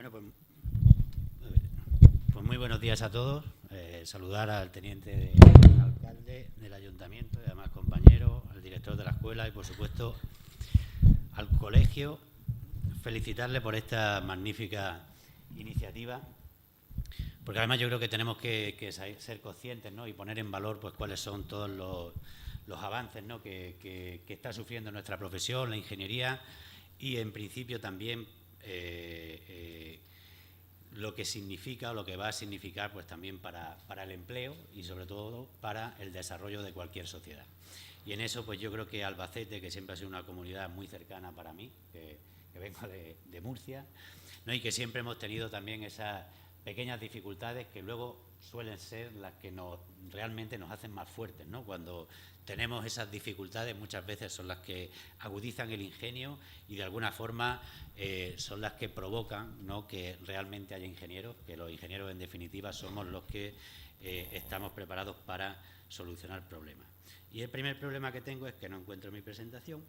Bueno, pues muy buenos días a todos. Saludar al teniente alcalde del ayuntamiento y además compañero, al director de la escuela y, por supuesto, al colegio. Felicitarle por esta magnífica iniciativa, porque además yo creo que tenemos que ser conscientes, ¿no?, y poner en valor pues cuáles son todos los avances, ¿no?, que está sufriendo nuestra profesión, la ingeniería, y en principio también lo que significa o lo que va a significar pues también para el empleo y sobre todo para el desarrollo de cualquier sociedad. Y en eso pues yo creo que Albacete, que siempre ha sido una comunidad muy cercana para mí, que vengo de Murcia, ¿no?, y que siempre hemos tenido también esas pequeñas dificultades que luego suelen ser las que realmente nos hacen más fuertes, ¿no? Cuando tenemos esas dificultades muchas veces son las que agudizan el ingenio y de alguna forma son las que provocan, ¿no?, que realmente haya ingenieros, que los ingenieros en definitiva somos los que estamos preparados para solucionar problemas. Y el primer problema que tengo es que no encuentro mi presentación,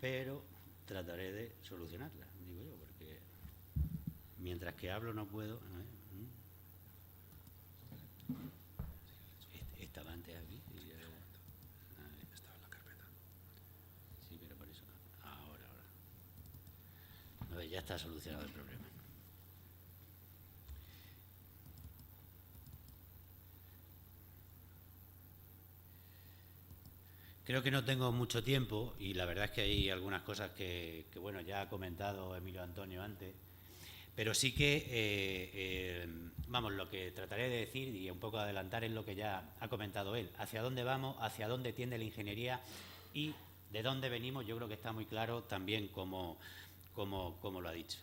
pero trataré de solucionarla, digo yo, porque mientras que hablo no puedo. Estaba antes aquí. Estaba en la carpeta. Sí, pero por eso. Ahora. A ver, ya está solucionado el problema. Creo que no tengo mucho tiempo y la verdad es que hay algunas cosas que bueno, ya ha comentado Emilio Antonio antes, pero sí que, vamos, lo que trataré de decir y un poco adelantar es lo que ya ha comentado él. Hacia dónde vamos, hacia dónde tiende la ingeniería y de dónde venimos, yo creo que está muy claro también como lo ha dicho.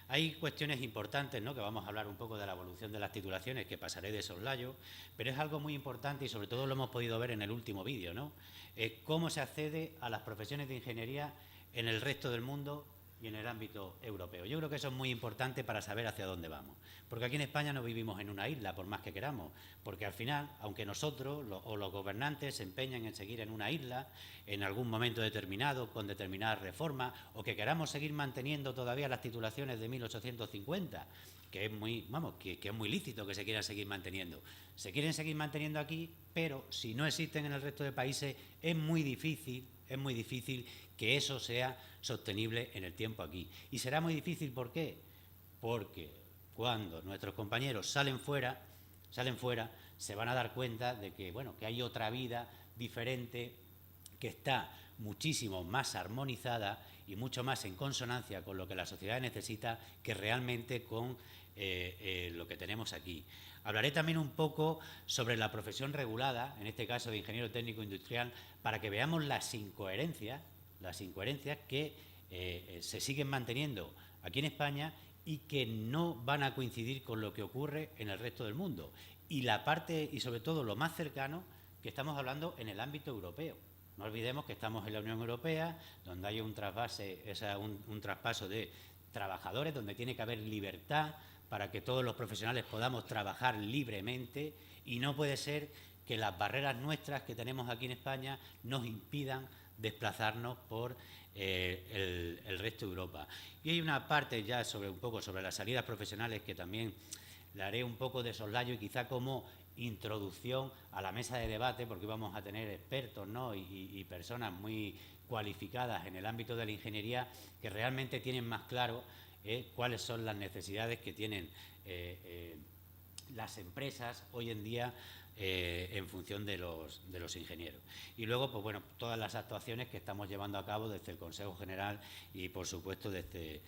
Hay cuestiones importantes, ¿no?, que vamos a hablar un poco de la evolución de las titulaciones, que pasaré de soslayo, pero es algo muy importante y sobre todo lo hemos podido ver en el último vídeo, ¿no? Cómo se accede a las profesiones de ingeniería en el resto del mundo y en el ámbito europeo. Yo creo que eso es muy importante para saber hacia dónde vamos, porque aquí en España no vivimos en una isla, por más que queramos, porque al final, aunque nosotros o los gobernantes se empeñan en seguir en una isla en algún momento determinado, con determinadas reformas, o que queramos seguir manteniendo todavía las titulaciones de 1850, que es muy, que es muy lícito que se quieran seguir manteniendo. Se quieren seguir manteniendo aquí, pero si no existen en el resto de países, es muy difícil que eso sea sostenible en el tiempo aquí. Y será muy difícil, ¿por qué? Porque cuando nuestros compañeros salen fuera, se van a dar cuenta de que, bueno, que hay otra vida diferente que está muchísimo más armonizada y mucho más en consonancia con lo que la sociedad necesita que realmente con lo que tenemos aquí. Hablaré también un poco sobre la profesión regulada, en este caso de ingeniero técnico industrial, para que veamos las incoherencias que se siguen manteniendo aquí en España y que no van a coincidir con lo que ocurre en el resto del mundo. Y la parte, y sobre todo lo más cercano, que estamos hablando en el ámbito europeo. No olvidemos que estamos en la Unión Europea, donde hay un traspaso de trabajadores, donde tiene que haber libertad para que todos los profesionales podamos trabajar libremente, y no puede ser que las barreras nuestras que tenemos aquí en España nos impidan desplazarnos por el resto de Europa. Y hay una parte ya sobre las salidas profesionales que también le haré un poco de soslayo y quizá como introducción a la mesa de debate, porque vamos a tener expertos, ¿no?, y personas muy cualificadas en el ámbito de la ingeniería que realmente tienen más claro cuáles son las necesidades que tienen las empresas hoy en día en función de los ingenieros. Y luego, pues bueno, todas las actuaciones que estamos llevando a cabo desde el Consejo General y, por supuesto, desde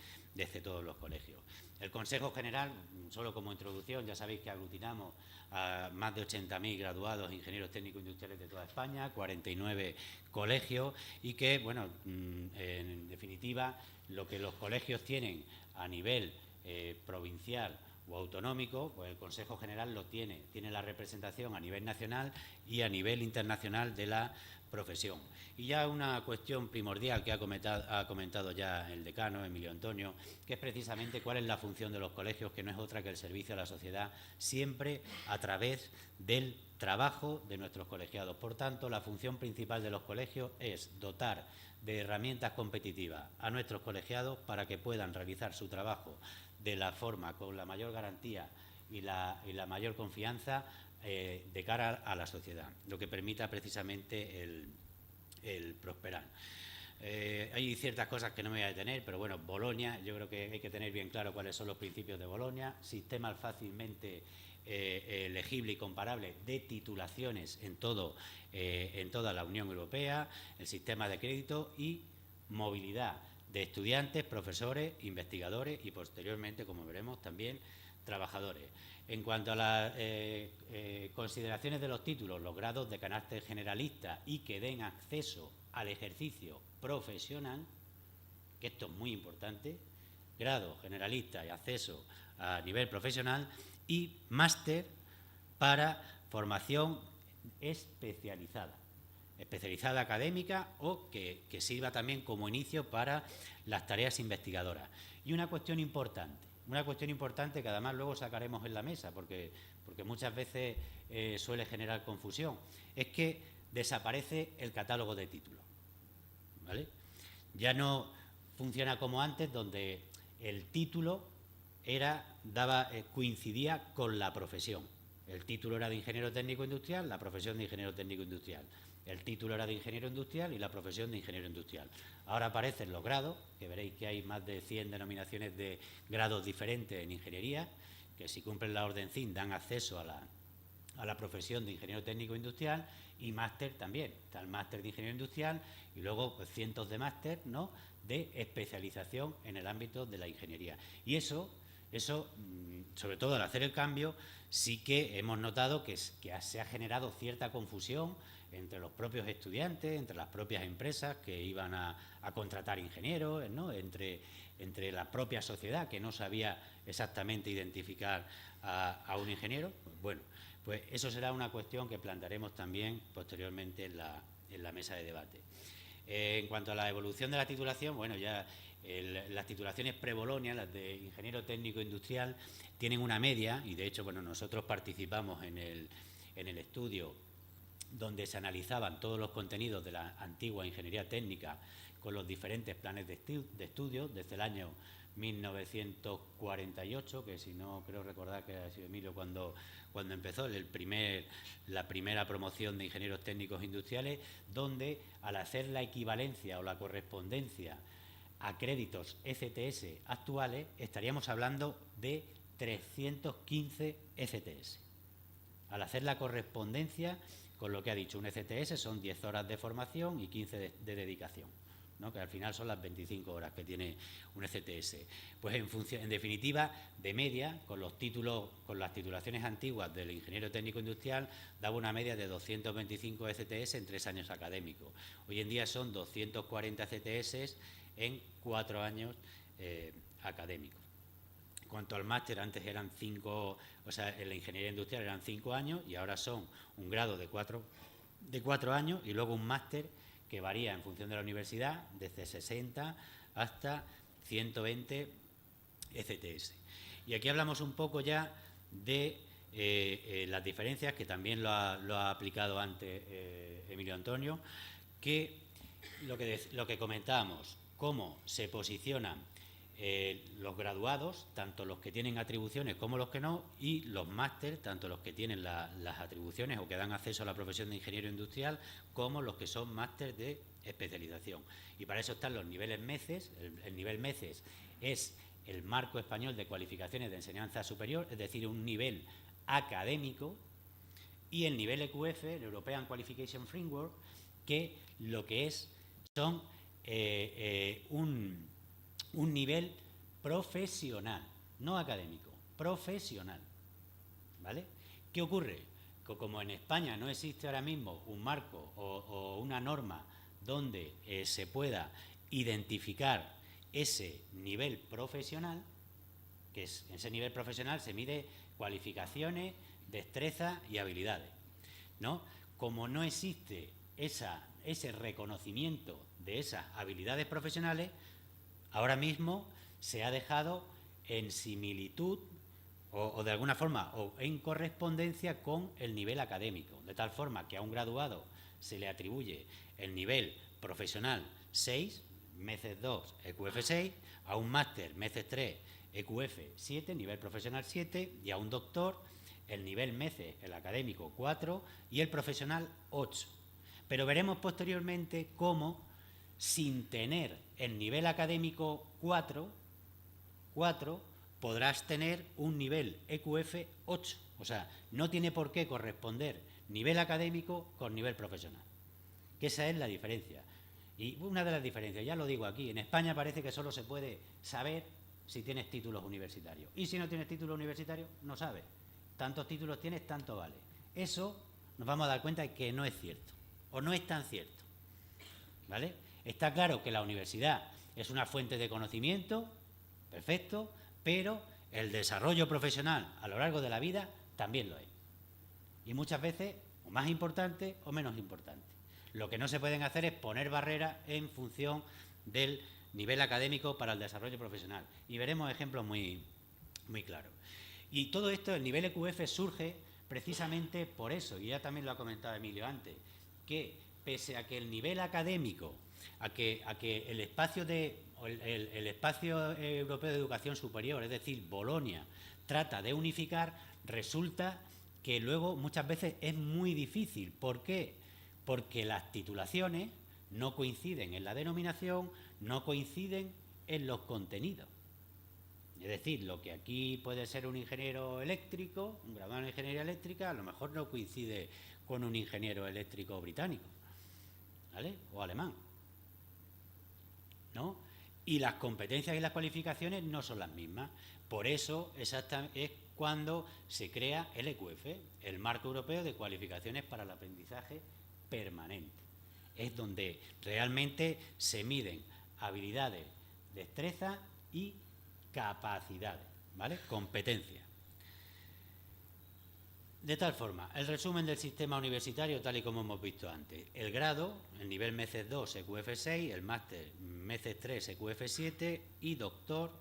todos los colegios. El Consejo General, solo como introducción, ya sabéis que aglutinamos a más de 80.000 graduados ingenieros técnicos industriales de toda España, 49 colegios, y que, bueno, en definitiva, lo que los colegios tienen a nivel provincial o autonómico, pues el Consejo General lo tiene la representación a nivel nacional y a nivel internacional de la profesión. Y ya una cuestión primordial que ha comentado ya el decano, Emilio Antonio, que es precisamente cuál es la función de los colegios, que no es otra que el servicio a la sociedad, siempre a través del trabajo de nuestros colegiados. Por tanto, la función principal de los colegios es dotar de herramientas competitivas a nuestros colegiados para que puedan realizar su trabajo de la forma, con la mayor garantía y la mayor confianza de cara a la sociedad, lo que permita precisamente el prosperar. Hay ciertas cosas que no me voy a detener, pero bueno, Bolonia, yo creo que hay que tener bien claro cuáles son los principios de Bolonia, sistema fácilmente legible y comparable de titulaciones en toda la Unión Europea, el sistema de crédito y movilidad de estudiantes, profesores, investigadores y posteriormente, como veremos, también trabajadores. En cuanto a las consideraciones de los títulos, los grados de carácter generalista y que den acceso al ejercicio profesional, que esto es muy importante, grado generalista y acceso a nivel profesional, y máster para formación especializada académica o que sirva también como inicio para las tareas investigadoras. Y una cuestión importante que además luego sacaremos en la mesa, porque muchas veces suele generar confusión, es que desaparece el catálogo de títulos, ¿vale? Ya no funciona como antes, donde el título coincidía con la profesión. El título era de ingeniero técnico industrial, la profesión de ingeniero técnico industrial. El título era de ingeniero industrial y la profesión de ingeniero industrial. Ahora aparecen los grados, que veréis que hay más de 100 denominaciones de grados diferentes en ingeniería, que si cumplen la orden CIN dan acceso a la profesión de ingeniero técnico industrial, y máster también. Está el máster de ingeniero industrial y luego pues, cientos de máster, ¿no?, de especialización en el ámbito de la ingeniería. Y eso, sobre todo al hacer el cambio, sí que hemos notado que se ha generado cierta confusión entre los propios estudiantes, entre las propias empresas que iban a contratar ingenieros, ¿no?, entre la propia sociedad que no sabía exactamente identificar a un ingeniero. Bueno, pues eso será una cuestión que plantearemos también posteriormente en la mesa de debate. En cuanto a la evolución de la titulación, bueno, ya las titulaciones pre-Bolonia, las de ingeniero técnico industrial, tienen una media, y de hecho, bueno, nosotros participamos en el estudio donde se analizaban todos los contenidos de la antigua ingeniería técnica con los diferentes planes de estudio desde el año 1948, que si no creo recordar que ha sido Emilio cuando empezó la primera promoción de ingenieros técnicos industriales, donde al hacer la equivalencia o la correspondencia a créditos ECTS actuales, estaríamos hablando de 315 ECTS. Al hacer la correspondencia con lo que ha dicho un ECTS, son 10 horas de formación y 15 de dedicación, ¿no?, que al final son las 25 horas que tiene un ECTS. Pues en definitiva, de media, con las titulaciones antiguas del ingeniero técnico industrial, daba una media de 225 ECTS en 3 años académicos. Hoy en día son 240 ECTS en 4 años académicos. En cuanto al máster, antes eran 5, o sea, en la ingeniería industrial eran 5 años y ahora son un grado de 4 años y luego un máster que varía en función de la universidad, desde 60 hasta 120 ECTS. Y aquí hablamos un poco ya de las diferencias, que también lo ha aplicado antes Emilio Antonio, que lo que comentábamos, cómo se posicionan los graduados, tanto los que tienen atribuciones como los que no, y los máster, tanto los que tienen las atribuciones o que dan acceso a la profesión de ingeniero industrial, como los que son máster de especialización. Y para eso están los niveles MECES. El nivel MECES es el marco español de cualificaciones de enseñanza superior, es decir, un nivel académico, y el nivel EQF, el European Qualification Framework, que lo que son un nivel profesional, no académico, profesional, ¿vale? ¿Qué ocurre? Que como en España no existe ahora mismo un marco o una norma donde se pueda identificar ese nivel profesional, ese nivel profesional se mide cualificaciones, destrezas y habilidades, ¿no? Como no existe ese reconocimiento de esas habilidades profesionales, ahora mismo se ha dejado en similitud o de alguna forma o en correspondencia con el nivel académico, de tal forma que a un graduado se le atribuye el nivel profesional 6, MECES 2, EQF 6, a un máster MECES 3, EQF 7, nivel profesional 7, y a un doctor el nivel MECE, el académico 4 y el profesional 8. Pero veremos posteriormente cómo, sin tener el nivel académico 4, podrás tener un nivel EQF 8. O sea, no tiene por qué corresponder nivel académico con nivel profesional. Que esa es la diferencia. Y una de las diferencias, ya lo digo aquí, en España parece que solo se puede saber si tienes títulos universitarios. Y si no tienes títulos universitarios, no sabes. Tantos títulos tienes, tanto vale. Eso nos vamos a dar cuenta de que no es cierto, o no es tan cierto. ¿Vale? Está claro que la universidad es una fuente de conocimiento, perfecto, pero el desarrollo profesional a lo largo de la vida también lo es. Y muchas veces, o más importante o menos importante. Lo que no se pueden hacer es poner barreras en función del nivel académico para el desarrollo profesional. Y veremos ejemplos muy claros. Y todo esto, el nivel EQF, surge precisamente por eso, y ya también lo ha comentado Emilio antes, que pese a que el nivel académico, a que el espacio el espacio europeo de educación superior, es decir, Bolonia, trata de unificar, resulta que luego muchas veces es muy difícil. ¿Por qué? Porque las titulaciones no coinciden en la denominación, no coinciden en los contenidos. Es decir, lo que aquí puede ser un ingeniero eléctrico, un graduado en ingeniería eléctrica, a lo mejor no coincide con un ingeniero eléctrico británico, ¿vale? O alemán, ¿no? Y las competencias y las cualificaciones no son las mismas. Por eso exactamente es cuando se crea el EQF, el Marco Europeo de Cualificaciones para el Aprendizaje Permanente. Es donde realmente se miden habilidades, destrezas y capacidades, ¿vale? Competencias. De tal forma, el resumen del sistema universitario tal y como hemos visto antes. El grado, el nivel MECES 2, EQF 6, el máster MECES 3, EQF 7 y doctor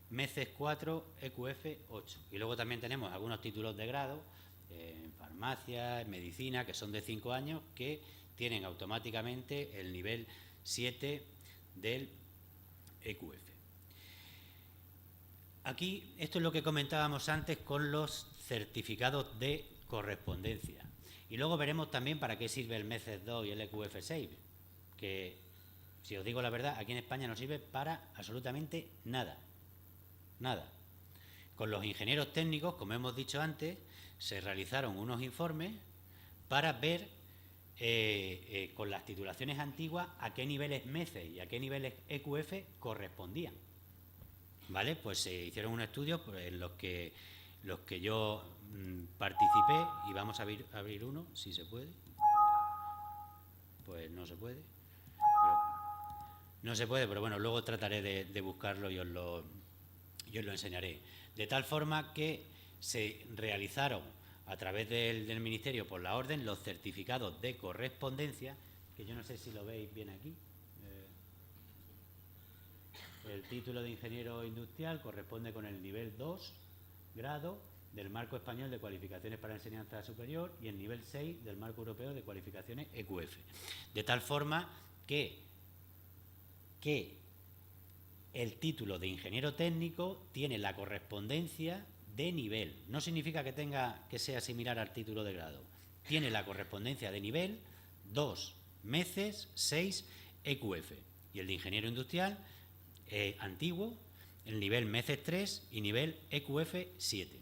MECES 4, EQF 8. Y luego también tenemos algunos títulos de grado en farmacia, en medicina, que son de 5 años, que tienen automáticamente el nivel 7 del EQF. Aquí, esto es lo que comentábamos antes con los certificados de correspondencia. Y luego veremos también para qué sirve el MECES 2 y el EQF 6, que, si os digo la verdad, aquí en España no sirve para absolutamente nada. Nada. Con los ingenieros técnicos, como hemos dicho antes, se realizaron unos informes para ver con las titulaciones antiguas a qué niveles MECES y a qué niveles EQF correspondían. ¿Vale? Pues se hicieron unos estudios en los que yo participé, y vamos a abrir uno, si se puede. Pues no se puede. Pero bueno, luego trataré de buscarlo y os lo enseñaré. De tal forma que se realizaron a través del Ministerio, por la orden, los certificados de correspondencia, que yo no sé si lo veis bien aquí. El título de ingeniero industrial corresponde con el nivel 2, grado, del Marco Español de Cualificaciones para Enseñanza Superior, y el nivel 6 del Marco Europeo de Cualificaciones EQF. De tal forma que el título de ingeniero técnico tiene la correspondencia de nivel. No significa que sea similar al título de grado. Tiene la correspondencia de nivel 2, MECES 6, EQF. Y el de ingeniero industrial antiguo, el nivel MECES 3 y nivel EQF 7.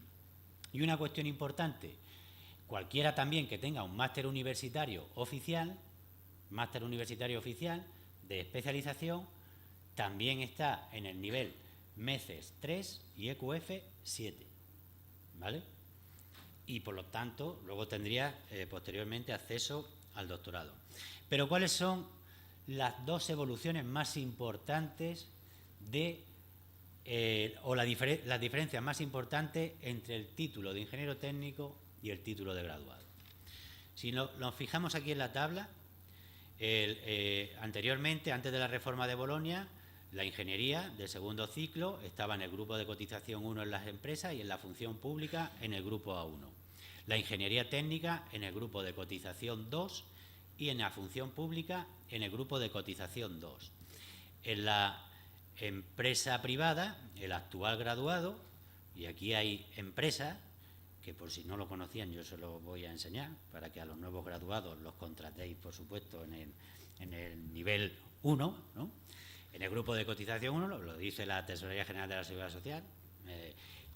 Y una cuestión importante, cualquiera también que tenga un máster universitario oficial de especialización, también está en el nivel MECES 3 y EQF 7, ¿vale? Y por lo tanto, luego tendría posteriormente acceso al doctorado. Pero ¿cuáles son las dos evoluciones más importantes las diferencias más importantes entre el título de ingeniero técnico y el título de graduado? Si nos fijamos aquí en la tabla, anteriormente, antes de la reforma de Bolonia, la ingeniería del segundo ciclo estaba en el grupo de cotización 1 en las empresas y en la función pública en el grupo A1. La ingeniería técnica en el grupo de cotización 2 y en la función pública en el grupo de cotización 2. empresa privada, el actual graduado, y aquí hay empresas que, por si no lo conocían, yo se lo voy a enseñar para que a los nuevos graduados los contratéis, por supuesto, en el nivel 1, ¿no? En el grupo de cotización 1, lo dice la Tesorería General de la Seguridad Social,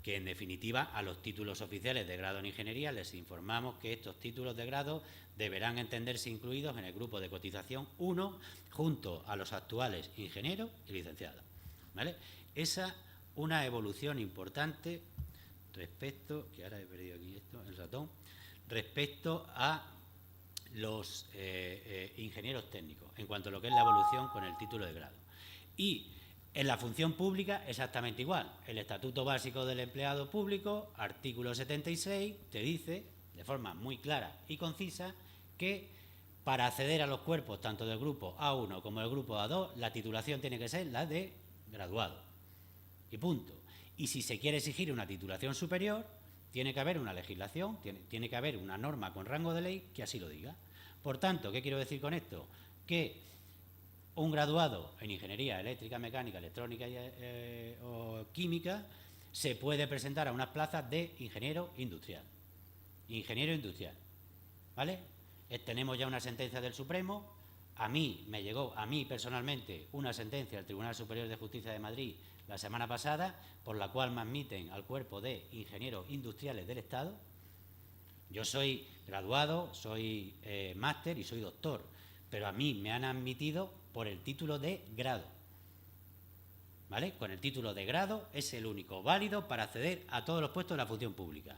que en definitiva a los títulos oficiales de grado en ingeniería les informamos que estos títulos de grado deberán entenderse incluidos en el grupo de cotización 1 junto a los actuales ingenieros y licenciados, ¿vale? Esa una evolución importante respecto, que ahora he perdido aquí esto, el ratón, respecto a los ingenieros técnicos en cuanto a lo que es la evolución con el título de grado. Y en la función pública exactamente igual. El Estatuto Básico del Empleado Público, artículo 76, te dice de forma muy clara y concisa que para acceder a los cuerpos tanto del grupo A1 como del grupo A2, la titulación tiene que ser la de graduado. Y punto. Y si se quiere exigir una titulación superior, tiene que haber una legislación, tiene que haber una norma con rango de ley que así lo diga. Por tanto, ¿qué quiero decir con esto? Que un graduado en ingeniería eléctrica, mecánica, electrónica o química se puede presentar a unas plazas de ingeniero industrial. Ingeniero industrial, ¿vale? Tenemos ya una sentencia del Supremo. A mí me llegó, a mí personalmente, una sentencia del Tribunal Superior de Justicia de Madrid la semana pasada, por la cual me admiten al cuerpo de ingenieros industriales del Estado. Yo soy graduado, soy máster y soy doctor, pero a mí me han admitido por el título de grado, ¿vale? Con el título de grado es el único válido para acceder a todos los puestos de la función pública.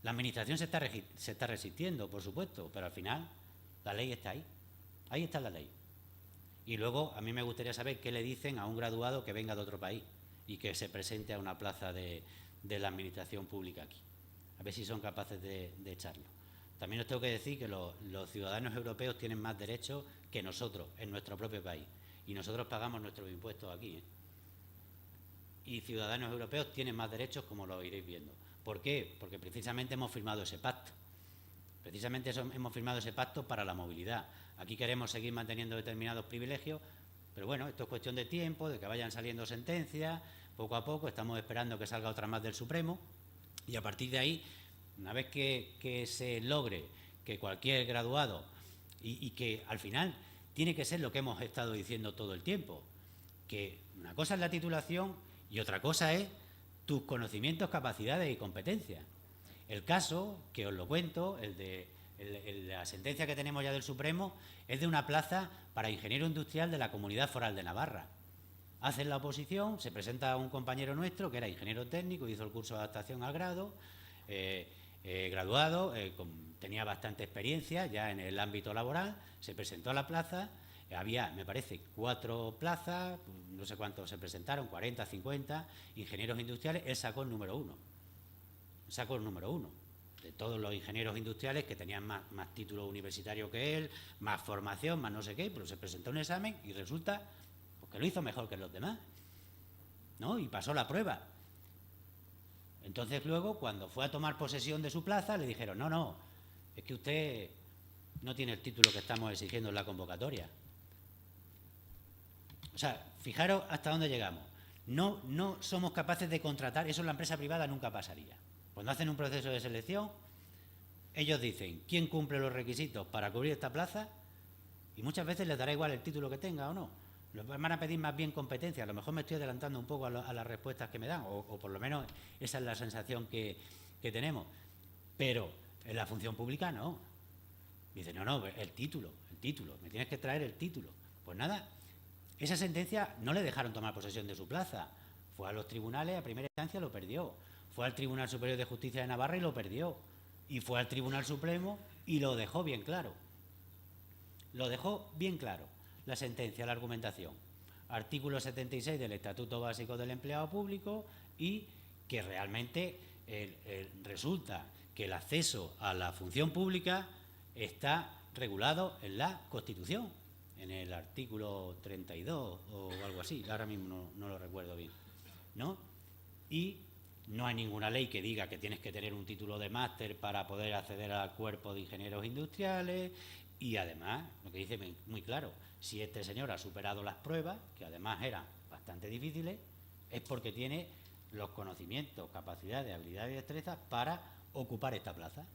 La Administración se está resistiendo, por supuesto, pero al final la ley está ahí. Ahí está la ley. Y luego a mí me gustaría saber qué le dicen a un graduado que venga de otro país y que se presente a una plaza de la Administración pública aquí. A ver si son capaces de echarlo. También os tengo que decir que los ciudadanos europeos tienen más derechos que nosotros en nuestro propio país. Y nosotros pagamos nuestros impuestos aquí, ¿eh? Y ciudadanos europeos tienen más derechos, como lo iréis viendo. ¿Por qué? Porque precisamente hemos firmado ese pacto. Precisamente hemos firmado ese pacto para la movilidad. Aquí queremos seguir manteniendo determinados privilegios, pero bueno, esto es cuestión de tiempo, de que vayan saliendo sentencias, poco a poco, estamos esperando que salga otra más del Supremo, y a partir de ahí, una vez que se logre que cualquier graduado, y que al final tiene que ser lo que hemos estado diciendo todo el tiempo, que una cosa es la titulación y otra cosa es tus conocimientos, capacidades y competencias. El caso, que os lo cuento, la sentencia que tenemos ya del Supremo, es de una plaza para ingeniero industrial de la Comunidad Foral de Navarra. Hacen la oposición, se presenta un compañero nuestro que era ingeniero técnico, hizo el curso de adaptación al grado, graduado, tenía bastante experiencia ya en el ámbito laboral, se presentó a la plaza, había, me parece, 4 plazas, no sé cuántos se presentaron, 40, 50, ingenieros industriales, él sacó el número 1. Sacó el número 1 de todos los ingenieros industriales que tenían más título universitario que él, más formación, más no sé qué, pero se presentó un examen y resulta pues, que lo hizo mejor que los demás, ¿no? Y pasó la prueba. Entonces luego, cuando fue a tomar posesión de su plaza, le dijeron, no, es que usted no tiene el título que estamos exigiendo en la convocatoria. O sea, fijaros hasta dónde llegamos. No somos capaces de contratar, eso en la empresa privada nunca pasaría. Cuando hacen un proceso de selección, ellos dicen quién cumple los requisitos para cubrir esta plaza y muchas veces les dará igual el título que tenga o no. Les van a pedir más bien competencia. A lo mejor me estoy adelantando un poco a las respuestas que me dan, o por lo menos esa es la sensación que tenemos. Pero en la función pública no. Dicen, no, el título, me tienes que traer el título. Pues nada, esa sentencia no le dejaron tomar posesión de su plaza. Fue a los tribunales, a primera instancia lo perdió. Fue al Tribunal Superior de Justicia de Navarra y lo perdió. Y fue al Tribunal Supremo y lo dejó bien claro. Lo dejó bien claro, la sentencia, la argumentación. Artículo 76 del Estatuto Básico del Empleado Público y que realmente resulta que el acceso a la función pública está regulado en la Constitución, en el artículo 32 o algo así, ahora mismo no lo recuerdo bien, ¿no? Y no hay ninguna ley que diga que tienes que tener un título de máster para poder acceder al cuerpo de ingenieros industriales y además, lo que dice muy claro, si este señor ha superado las pruebas, que además eran bastante difíciles, es porque tiene los conocimientos, capacidades, habilidades y destrezas para ocupar esta plaza.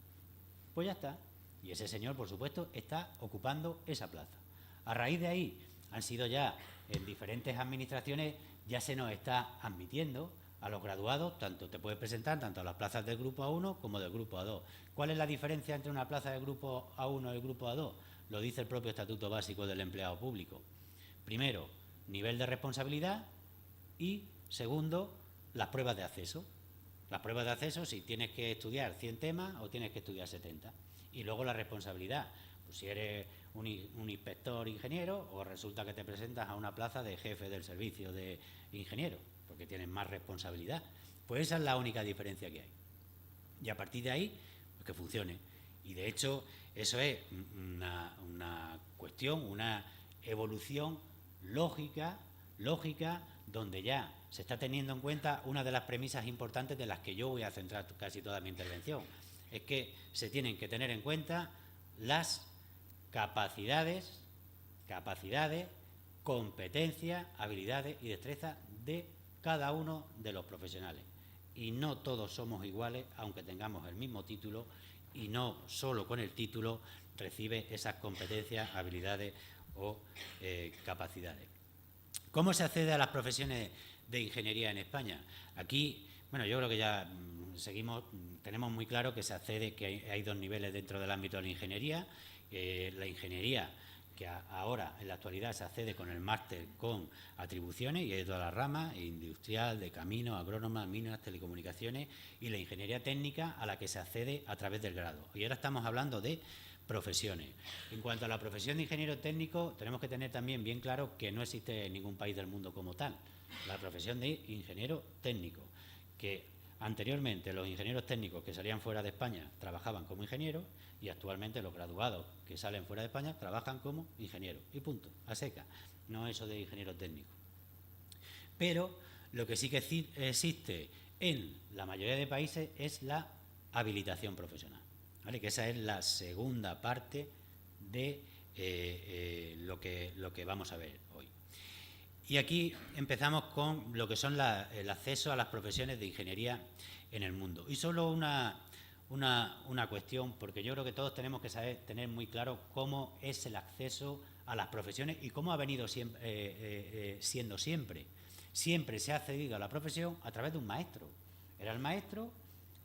Pues ya está. Y ese señor, por supuesto, está ocupando esa plaza. A raíz de ahí, han sido ya en diferentes administraciones, ya se nos está admitiendo a los graduados, tanto te puedes presentar tanto a las plazas del grupo A1 como del grupo A2. ¿Cuál es la diferencia entre una plaza del grupo A1 y el grupo A2? Lo dice el propio Estatuto Básico del Empleado Público. Primero, nivel de responsabilidad y, segundo, las pruebas de acceso. Las pruebas de acceso, si tienes que estudiar 100 temas o tienes que estudiar 70. Y luego la responsabilidad. Pues si eres un inspector ingeniero o resulta que te presentas a una plaza de jefe del servicio de ingeniero, porque tienes más responsabilidad. Pues esa es la única diferencia que hay. Y a partir de ahí, pues que funcione. Y de hecho, eso es una cuestión, una evolución lógica, donde ya se está teniendo en cuenta una de las premisas importantes de las que yo voy a centrar casi toda mi intervención. Es que se tienen que tener en cuenta las capacidades, competencias, habilidades y destrezas de cada uno de los profesionales. Y no todos somos iguales, aunque tengamos el mismo título, y no solo con el título recibe esas competencias, habilidades o capacidades. ¿Cómo se accede a las profesiones de ingeniería en España? Aquí, bueno, yo creo que ya tenemos muy claro que se accede, que hay dos niveles dentro del ámbito de la ingeniería. La ingeniería, que ahora en la actualidad se accede con el máster con atribuciones, y hay todas las ramas, industrial, de caminos, agrónoma, minas, telecomunicaciones, y la ingeniería técnica, a la que se accede a través del grado. Y ahora estamos hablando de profesiones. En cuanto a la profesión de ingeniero técnico, tenemos que tener también bien claro que no existe en ningún país del mundo como tal la profesión de ingeniero técnico, que anteriormente los ingenieros técnicos que salían fuera de España trabajaban como ingenieros, y actualmente los graduados que salen fuera de España trabajan como ingenieros, y punto, a seca, no eso de ingeniero técnico. Pero lo que sí que existe en la mayoría de países es la habilitación profesional, ¿vale? Que esa es la segunda parte de lo que vamos a ver hoy. Y aquí empezamos con lo que son el acceso a las profesiones de ingeniería en el mundo. Y solo una cuestión, porque yo creo que todos tenemos que tener muy claro cómo es el acceso a las profesiones y cómo ha venido siendo siempre. Siempre se ha accedido a la profesión a través de un maestro. Era el maestro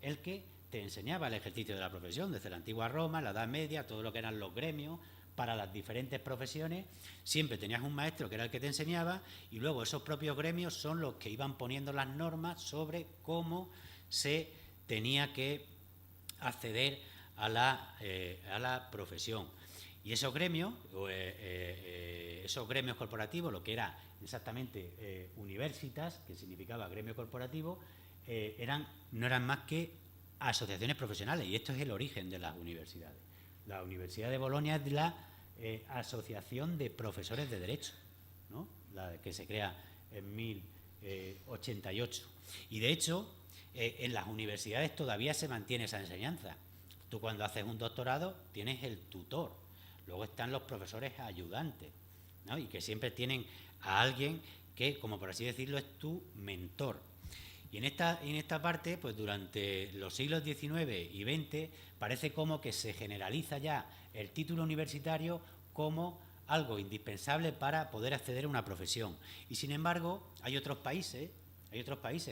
el que te enseñaba el ejercicio de la profesión, desde la antigua Roma, la Edad Media, todo lo que eran los gremios. Para las diferentes profesiones siempre tenías un maestro que era el que te enseñaba, y luego esos propios gremios son los que iban poniendo las normas sobre cómo se tenía que acceder a la profesión. Y esos gremios, corporativos, lo que era exactamente universitas, que significaba gremio corporativo, no eran más que asociaciones profesionales, y esto es el origen de las universidades. La Universidad de Bolonia es la Asociación de Profesores de Derecho, ¿no? La que se crea en 1088. Y de hecho, en las universidades todavía se mantiene esa enseñanza. Tú cuando haces un doctorado tienes el tutor, luego están los profesores ayudantes, ¿no? Y que siempre tienen a alguien que, como por así decirlo, es tu mentor. Y en esta parte, pues durante los siglos XIX y XX, parece como que se generaliza ya el título universitario como algo indispensable para poder acceder a una profesión. Y sin embargo, hay otros países que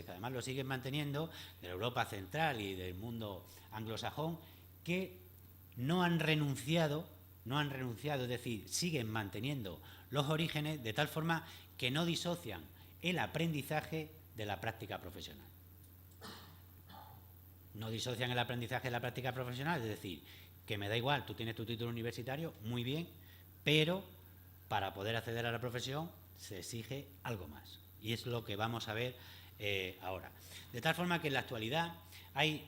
además lo siguen manteniendo, de la Europa central y del mundo anglosajón, que no han renunciado, es decir, siguen manteniendo los orígenes de tal forma que no disocian el aprendizaje de la práctica profesional. No disocian el aprendizaje de la práctica profesional, es decir, que me da igual, tú tienes tu título universitario, muy bien, pero para poder acceder a la profesión se exige algo más. Y es lo que vamos a ver ahora. De tal forma que en la actualidad hay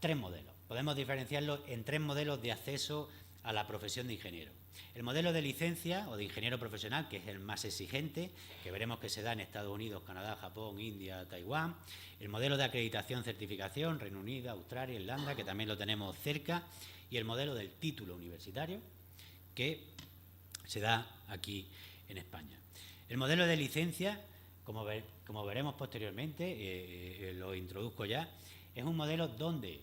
tres modelos. Podemos diferenciarlos en tres modelos de acceso a la profesión de ingeniero. El modelo de licencia o de ingeniero profesional, que es el más exigente, que veremos que se da en Estados Unidos, Canadá, Japón, India, Taiwán. El modelo de acreditación-certificación, Reino Unido, Australia, Irlanda, que también lo tenemos cerca. Y el modelo del título universitario, que se da aquí en España. El modelo de licencia Como veremos posteriormente, lo introduzco ya, es un modelo donde,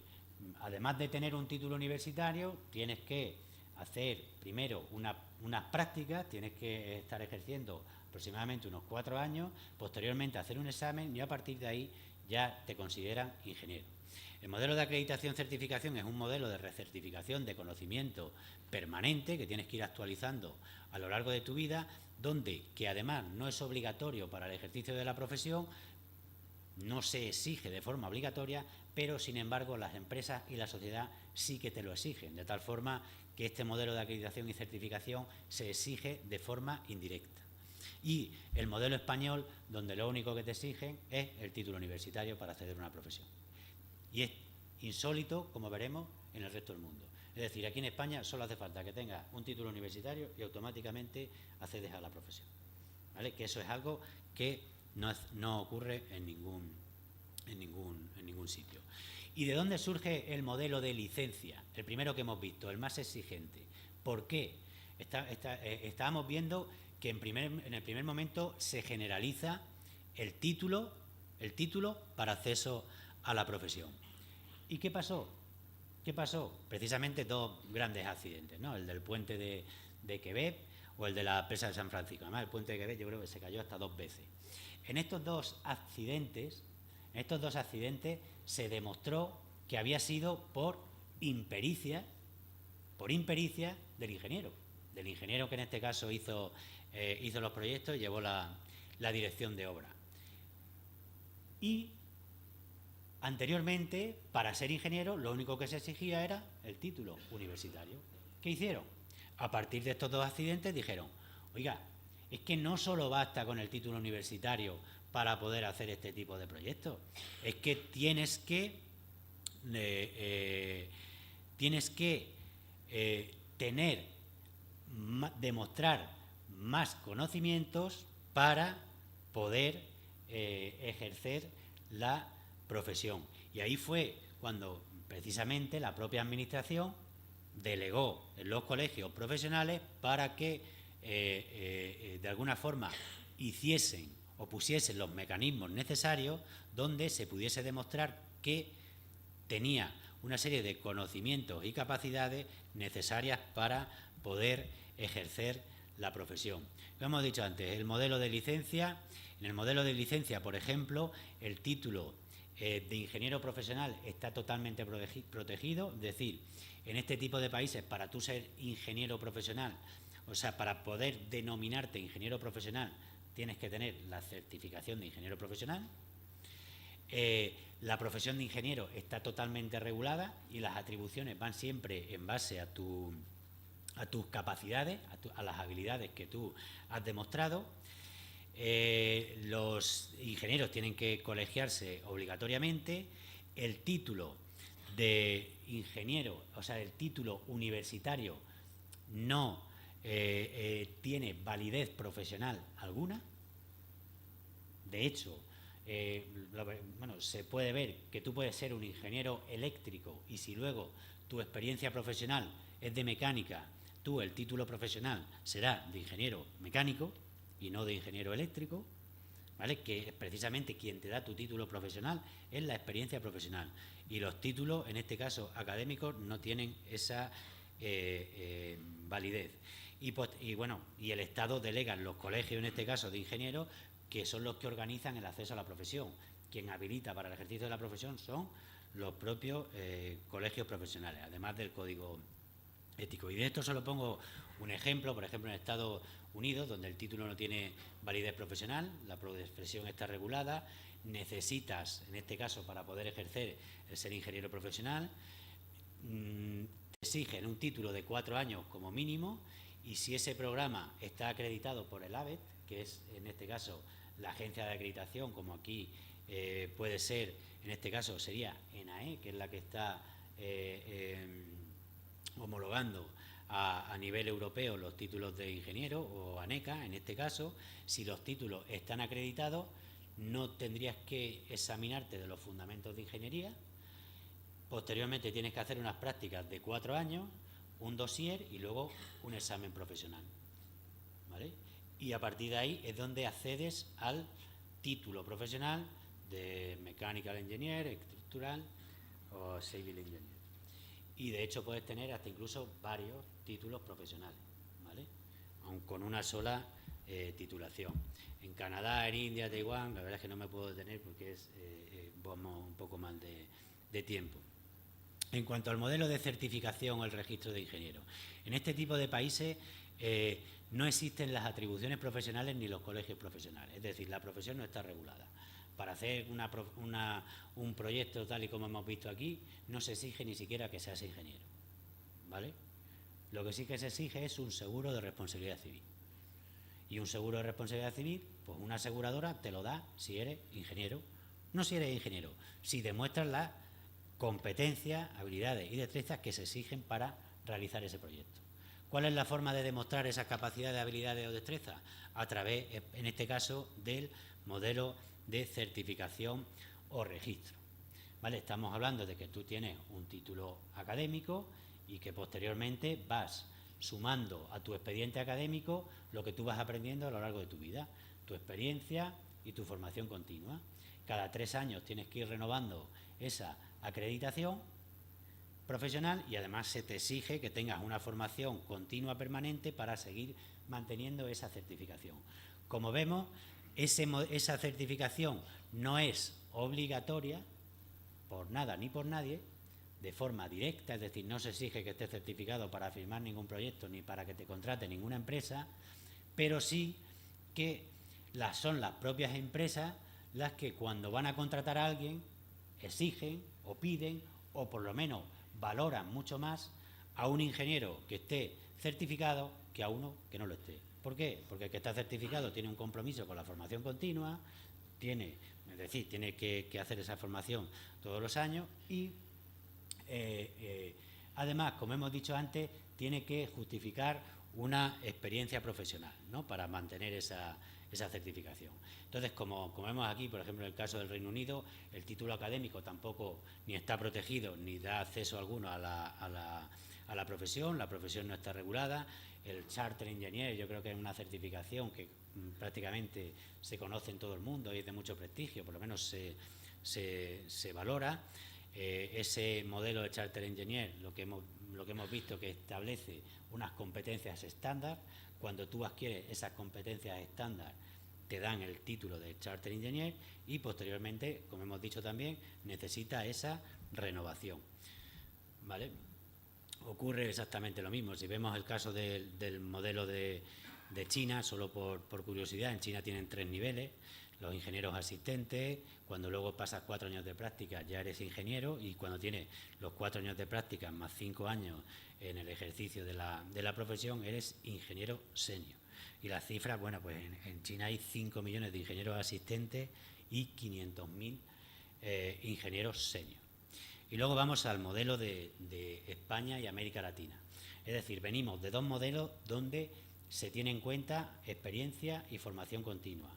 además de tener un título universitario, tienes que hacer primero unas prácticas, tienes que estar ejerciendo aproximadamente unos 4 años, posteriormente hacer un examen y a partir de ahí ya te consideran ingeniero. El modelo de acreditación-certificación es un modelo de recertificación de conocimiento permanente que tienes que ir actualizando a lo largo de tu vida, donde, que además no es obligatorio para el ejercicio de la profesión, no se exige de forma obligatoria, pero sin embargo las empresas y la sociedad sí que te lo exigen, de tal forma que este modelo de acreditación y certificación se exige de forma indirecta. Y el modelo español, donde lo único que te exigen es el título universitario para acceder a una profesión. Y es insólito, como veremos, en el resto del mundo. Es decir, aquí en España solo hace falta que tengas un título universitario y automáticamente accedes a la profesión, ¿vale? Que eso es algo que no ocurre en ningún sitio. ¿Y de dónde surge el modelo de licencia? El primero que hemos visto, el más exigente. ¿Por qué? Estábamos viendo que en el primer momento se generaliza el título para acceso a la profesión. ¿Y qué pasó? Precisamente dos grandes accidentes, ¿no? El del puente de Quebec o el de la presa de San Francisco. Además, el puente de Quebec yo creo que se cayó hasta 2 veces. En estos dos accidentes se demostró que había sido por impericia del ingeniero que en este caso hizo los proyectos y llevó la dirección de obra. Y anteriormente, para ser ingeniero, lo único que se exigía era el título universitario. ¿Qué hicieron? A partir de estos dos accidentes dijeron, oiga, es que no solo basta con el título universitario para poder hacer este tipo de proyectos, es que tienes que demostrar más conocimientos para poder ejercer la profesión. Y ahí fue cuando precisamente la propia administración delegó en los colegios profesionales para que de alguna forma hiciesen o pusiesen los mecanismos necesarios donde se pudiese demostrar que tenía una serie de conocimientos y capacidades necesarias para poder ejercer la profesión. Lo hemos dicho antes, el modelo de licencia. En el modelo de licencia, por ejemplo, el título de ingeniero profesional está totalmente protegido, es decir, en este tipo de países, para tú ser ingeniero profesional, o sea, para poder denominarte ingeniero profesional, tienes que tener la certificación de ingeniero profesional. La profesión de ingeniero está totalmente regulada y las atribuciones van siempre en base a tus capacidades, a las habilidades que tú has demostrado. Los ingenieros tienen que colegiarse obligatoriamente. El título de ingeniero, o sea, el título universitario no tiene validez profesional alguna. De hecho, se puede ver que tú puedes ser un ingeniero eléctrico y si luego tu experiencia profesional es de mecánica, el título profesional será de ingeniero mecánico y no de ingeniero eléctrico, ¿vale? Que es precisamente quien te da tu título profesional es la experiencia profesional. Y los títulos, en este caso académicos, no tienen esa validez. Y el Estado delega en los colegios, en este caso de ingenieros, que son los que organizan el acceso a la profesión. Quien habilita para el ejercicio de la profesión son los propios colegios profesionales, además del código ético. Y de esto solo pongo un ejemplo, por ejemplo, en Estados Unidos, donde el título no tiene validez profesional, la profesión está regulada, necesitas, en este caso, para poder ejercer el ser ingeniero profesional, te exigen un título de 4 años como mínimo, y si ese programa está acreditado por el ABET, que es, en este caso, la agencia de acreditación, como aquí puede ser, en este caso sería ENAE, que es la que está homologando a nivel europeo los títulos de ingeniero, o ANECA en este caso. Si los títulos están acreditados, no tendrías que examinarte de los fundamentos de ingeniería. Posteriormente tienes que hacer unas prácticas de 4 años, un dossier y luego un examen profesional, ¿vale? Y a partir de ahí es donde accedes al título profesional de Mechanical Engineer, estructural o Civil Engineer. Y de hecho puedes tener hasta incluso varios títulos profesionales, ¿vale? Aun con una sola titulación. En Canadá, en India, Taiwán, la verdad es que no me puedo detener porque vamos un poco mal de tiempo. En cuanto al modelo de certificación o el registro de ingeniero, en este tipo de países no existen las atribuciones profesionales ni los colegios profesionales, es decir, la profesión no está regulada. Para hacer un proyecto tal y como hemos visto aquí, no se exige ni siquiera que seas ingeniero, ¿vale? Lo que sí que se exige es un seguro de responsabilidad civil. Y un seguro de responsabilidad civil, pues una aseguradora te lo da si eres ingeniero. No si eres ingeniero, si demuestras las competencias, habilidades y destrezas que se exigen para realizar ese proyecto. ¿Cuál es la forma de demostrar esas capacidades, habilidades o destrezas? A través, en este caso, del modelo de certificación o registro. ¿Vale? Estamos hablando de que tú tienes un título académico y que posteriormente vas sumando a tu expediente académico lo que tú vas aprendiendo a lo largo de tu vida, tu experiencia y tu formación continua. Cada 3 años tienes que ir renovando esa acreditación profesional y además se te exige que tengas una formación continua permanente para seguir manteniendo esa certificación. Como vemos, esa certificación no es obligatoria por nada ni por nadie, de forma directa, es decir, no se exige que estés certificado para firmar ningún proyecto ni para que te contrate ninguna empresa, pero sí que son las propias empresas las que cuando van a contratar a alguien exigen o piden o por lo menos valoran mucho más a un ingeniero que esté certificado que a uno que no lo esté. ¿Por qué? Porque el que está certificado tiene un compromiso con la formación continua, tiene que hacer esa formación todos los años y además, como hemos dicho antes, tiene que justificar una experiencia profesional, ¿no?, para mantener esa certificación. Entonces, como vemos aquí, por ejemplo, en el caso del Reino Unido, el título académico tampoco ni está protegido ni da acceso alguno a la profesión, la profesión no está regulada. El Charter Engineer yo creo que es una certificación que prácticamente se conoce en todo el mundo y es de mucho prestigio, por lo menos se valora. Ese modelo de Charter Engineer, lo que hemos visto que establece unas competencias estándar. Cuando tú adquieres esas competencias estándar, te dan el título de Charter Engineer y posteriormente, como hemos dicho también, necesita esa renovación, ¿vale? Ocurre exactamente lo mismo. Si vemos el caso del modelo de China, solo por curiosidad, en China tienen 3 niveles. Los ingenieros asistentes, cuando luego pasas 4 años de práctica ya eres ingeniero y cuando tienes los 4 años de práctica más 5 años en el ejercicio de la profesión eres ingeniero senior. Y las cifras, bueno, pues en China hay 5 millones de ingenieros asistentes y 500.000 ingenieros senior. Y luego vamos al modelo de España y América Latina. Es decir, venimos de 2 modelos donde se tiene en cuenta experiencia y formación continua,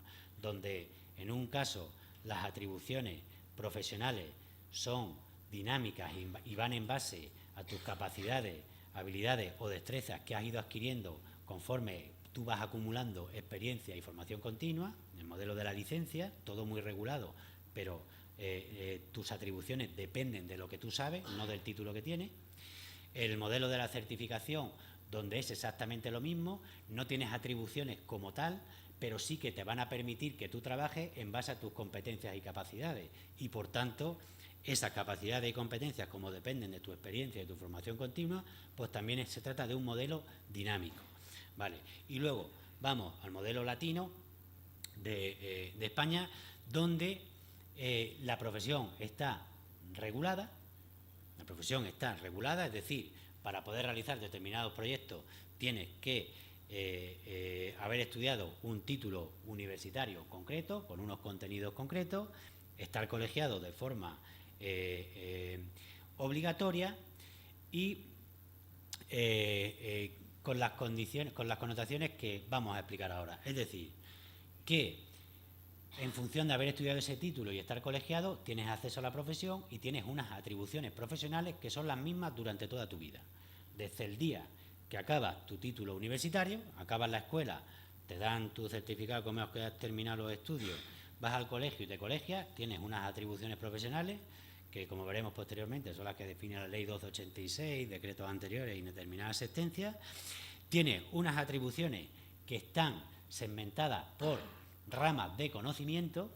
donde en un caso las atribuciones profesionales son dinámicas y van en base a tus capacidades, habilidades o destrezas que has ido adquiriendo conforme tú vas acumulando experiencia y formación continua. En el modelo de la licencia, todo muy regulado, pero tus atribuciones dependen de lo que tú sabes, no del título que tienes. El modelo de la certificación, donde es exactamente lo mismo, no tienes atribuciones como tal, pero sí que te van a permitir que tú trabajes en base a tus competencias y capacidades y, por tanto, esas capacidades y competencias, como dependen de tu experiencia y tu formación continua, pues también se trata de un modelo dinámico, ¿vale? Y luego vamos al modelo latino de España, donde la profesión está regulada. La profesión está regulada, es decir, para poder realizar determinados proyectos tienes que haber estudiado un título universitario concreto, con unos contenidos concretos, estar colegiado de forma obligatoria y con las connotaciones que vamos a explicar ahora. Es decir, que en función de haber estudiado ese título y estar colegiado, tienes acceso a la profesión y tienes unas atribuciones profesionales que son las mismas durante toda tu vida. Desde el día que acabas tu título universitario, acabas la escuela, te dan tu certificado como que has terminado los estudios, vas al colegio y te colegias, tienes unas atribuciones profesionales que, como veremos posteriormente, son las que define la Ley 1286, decretos anteriores y determinadas sentencias. Tienes unas atribuciones que están segmentadas por ramas de conocimiento,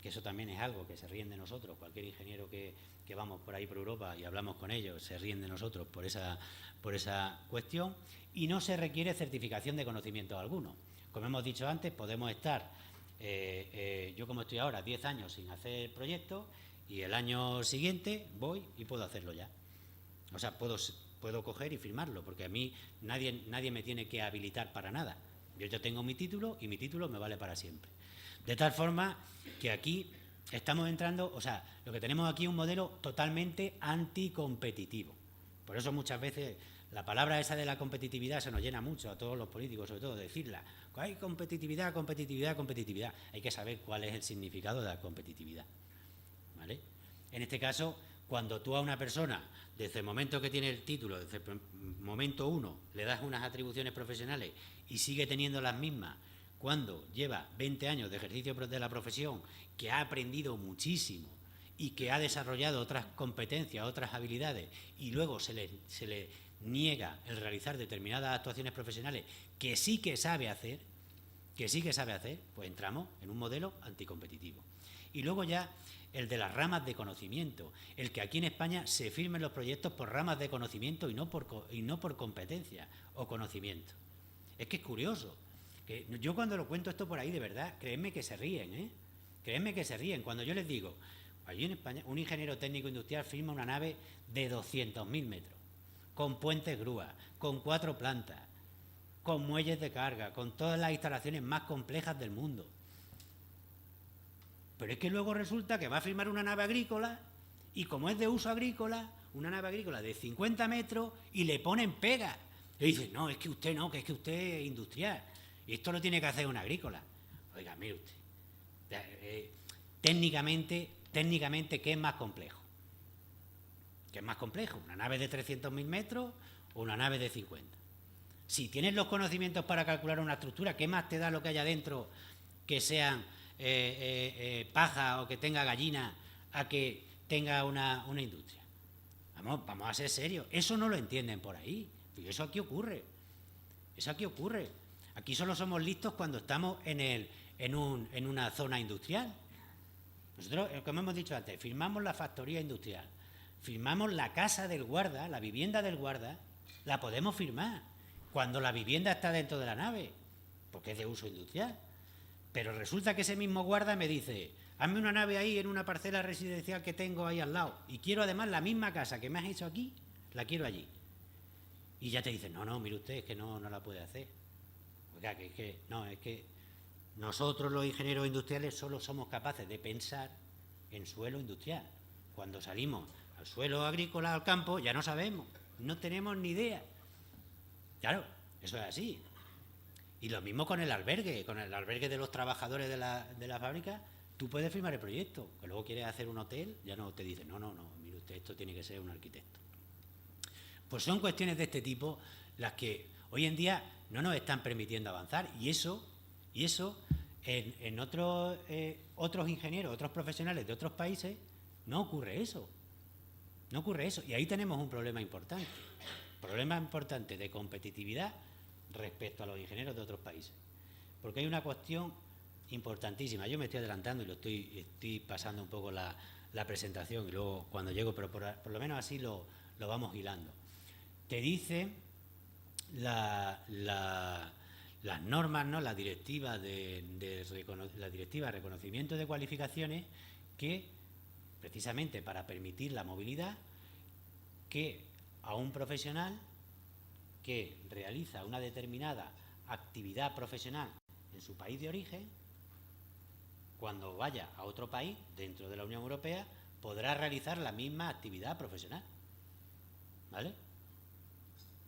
que eso también es algo que se ríen de nosotros. Cualquier ingeniero que vamos por ahí por Europa y hablamos con ellos, se ríen de nosotros por esa cuestión, y no se requiere certificación de conocimiento alguno. Como hemos dicho antes, podemos estar, yo como estoy ahora, 10 años sin hacer proyectos, y el año siguiente voy y puedo hacerlo ya. O sea, puedo coger y firmarlo, porque a mí nadie me tiene que habilitar para nada. Yo ya tengo mi título y mi título me vale para siempre. De tal forma que aquí estamos entrando, o sea, lo que tenemos aquí es un modelo totalmente anticompetitivo. Por eso muchas veces la palabra esa de la competitividad se nos llena mucho a todos los políticos, sobre todo decirla. Hay competitividad, competitividad, competitividad. Hay que saber cuál es el significado de la competitividad, ¿vale? En este caso, cuando tú a una persona, desde el momento que tiene el título, desde el momento 1, le das unas atribuciones profesionales y sigue teniendo las mismas cuando lleva 20 años de ejercicio de la profesión, que ha aprendido muchísimo y que ha desarrollado otras competencias, otras habilidades, y luego se le niega el realizar determinadas actuaciones profesionales que sí que sabe hacer, pues entramos en un modelo anticompetitivo. Y luego ya el de las ramas de conocimiento, el que aquí en España se firmen los proyectos por ramas de conocimiento y no por competencia o conocimiento. Es que es curioso. Que yo cuando lo cuento esto por ahí, de verdad, créanme que se ríen, ¿eh? Créanme que se ríen. Cuando yo les digo, allí en España, un ingeniero técnico industrial firma una nave de 200.000 metros, con puentes grúas, con 4 plantas, con muelles de carga, con todas las instalaciones más complejas del mundo. Pero es que luego resulta que va a firmar una nave agrícola y, como es de uso agrícola, una nave agrícola de 50 metros, y le ponen pegas. Le dicen, no, es que usted no, que es que usted es industrial. Y esto lo tiene que hacer una agrícola. Oiga, mire usted, técnicamente, ¿qué es más complejo? ¿Qué es más complejo? ¿Una nave de 300.000 metros o una nave de 50? Si tienes los conocimientos para calcular una estructura, ¿qué más te da lo que haya dentro, que sean paja o que tenga gallina, a que tenga una industria? Vamos a ser serios. Eso no lo entienden por ahí. Y eso aquí ocurre. Aquí solo somos listos cuando estamos en una zona industrial. Nosotros, como hemos dicho antes, firmamos la factoría industrial, firmamos la casa del guarda, la vivienda del guarda, la podemos firmar cuando la vivienda está dentro de la nave, porque es de uso industrial. Pero resulta que ese mismo guarda me dice, hazme una nave ahí en una parcela residencial que tengo ahí al lado, y quiero además la misma casa que me has hecho aquí, la quiero allí. Y ya te dicen, no, mire usted, es que no la puede hacer. Oiga, es que nosotros los ingenieros industriales solo somos capaces de pensar en suelo industrial. Cuando salimos al suelo agrícola, al campo, ya no sabemos, no tenemos ni idea. Claro, eso es así. Y lo mismo con el albergue de los trabajadores de la fábrica. Tú puedes firmar el proyecto, que luego quieres hacer un hotel, ya no te dicen, no, mire usted, esto tiene que ser un arquitecto. Pues son cuestiones de este tipo las que hoy en día no nos están permitiendo avanzar, y eso en otros ingenieros, otros profesionales de otros países, no ocurre eso. Y ahí tenemos un problema importante de competitividad respecto a los ingenieros de otros países. Porque hay una cuestión importantísima. Yo me estoy adelantando y estoy pasando un poco la presentación, y luego cuando llego, pero por lo menos así lo vamos hilando. Te dice las normas, ¿no? La directiva la directiva de reconocimiento de cualificaciones, que precisamente para permitir la movilidad, que a un profesional que realiza una determinada actividad profesional en su país de origen, cuando vaya a otro país dentro de la Unión Europea, podrá realizar la misma actividad profesional. ¿Vale?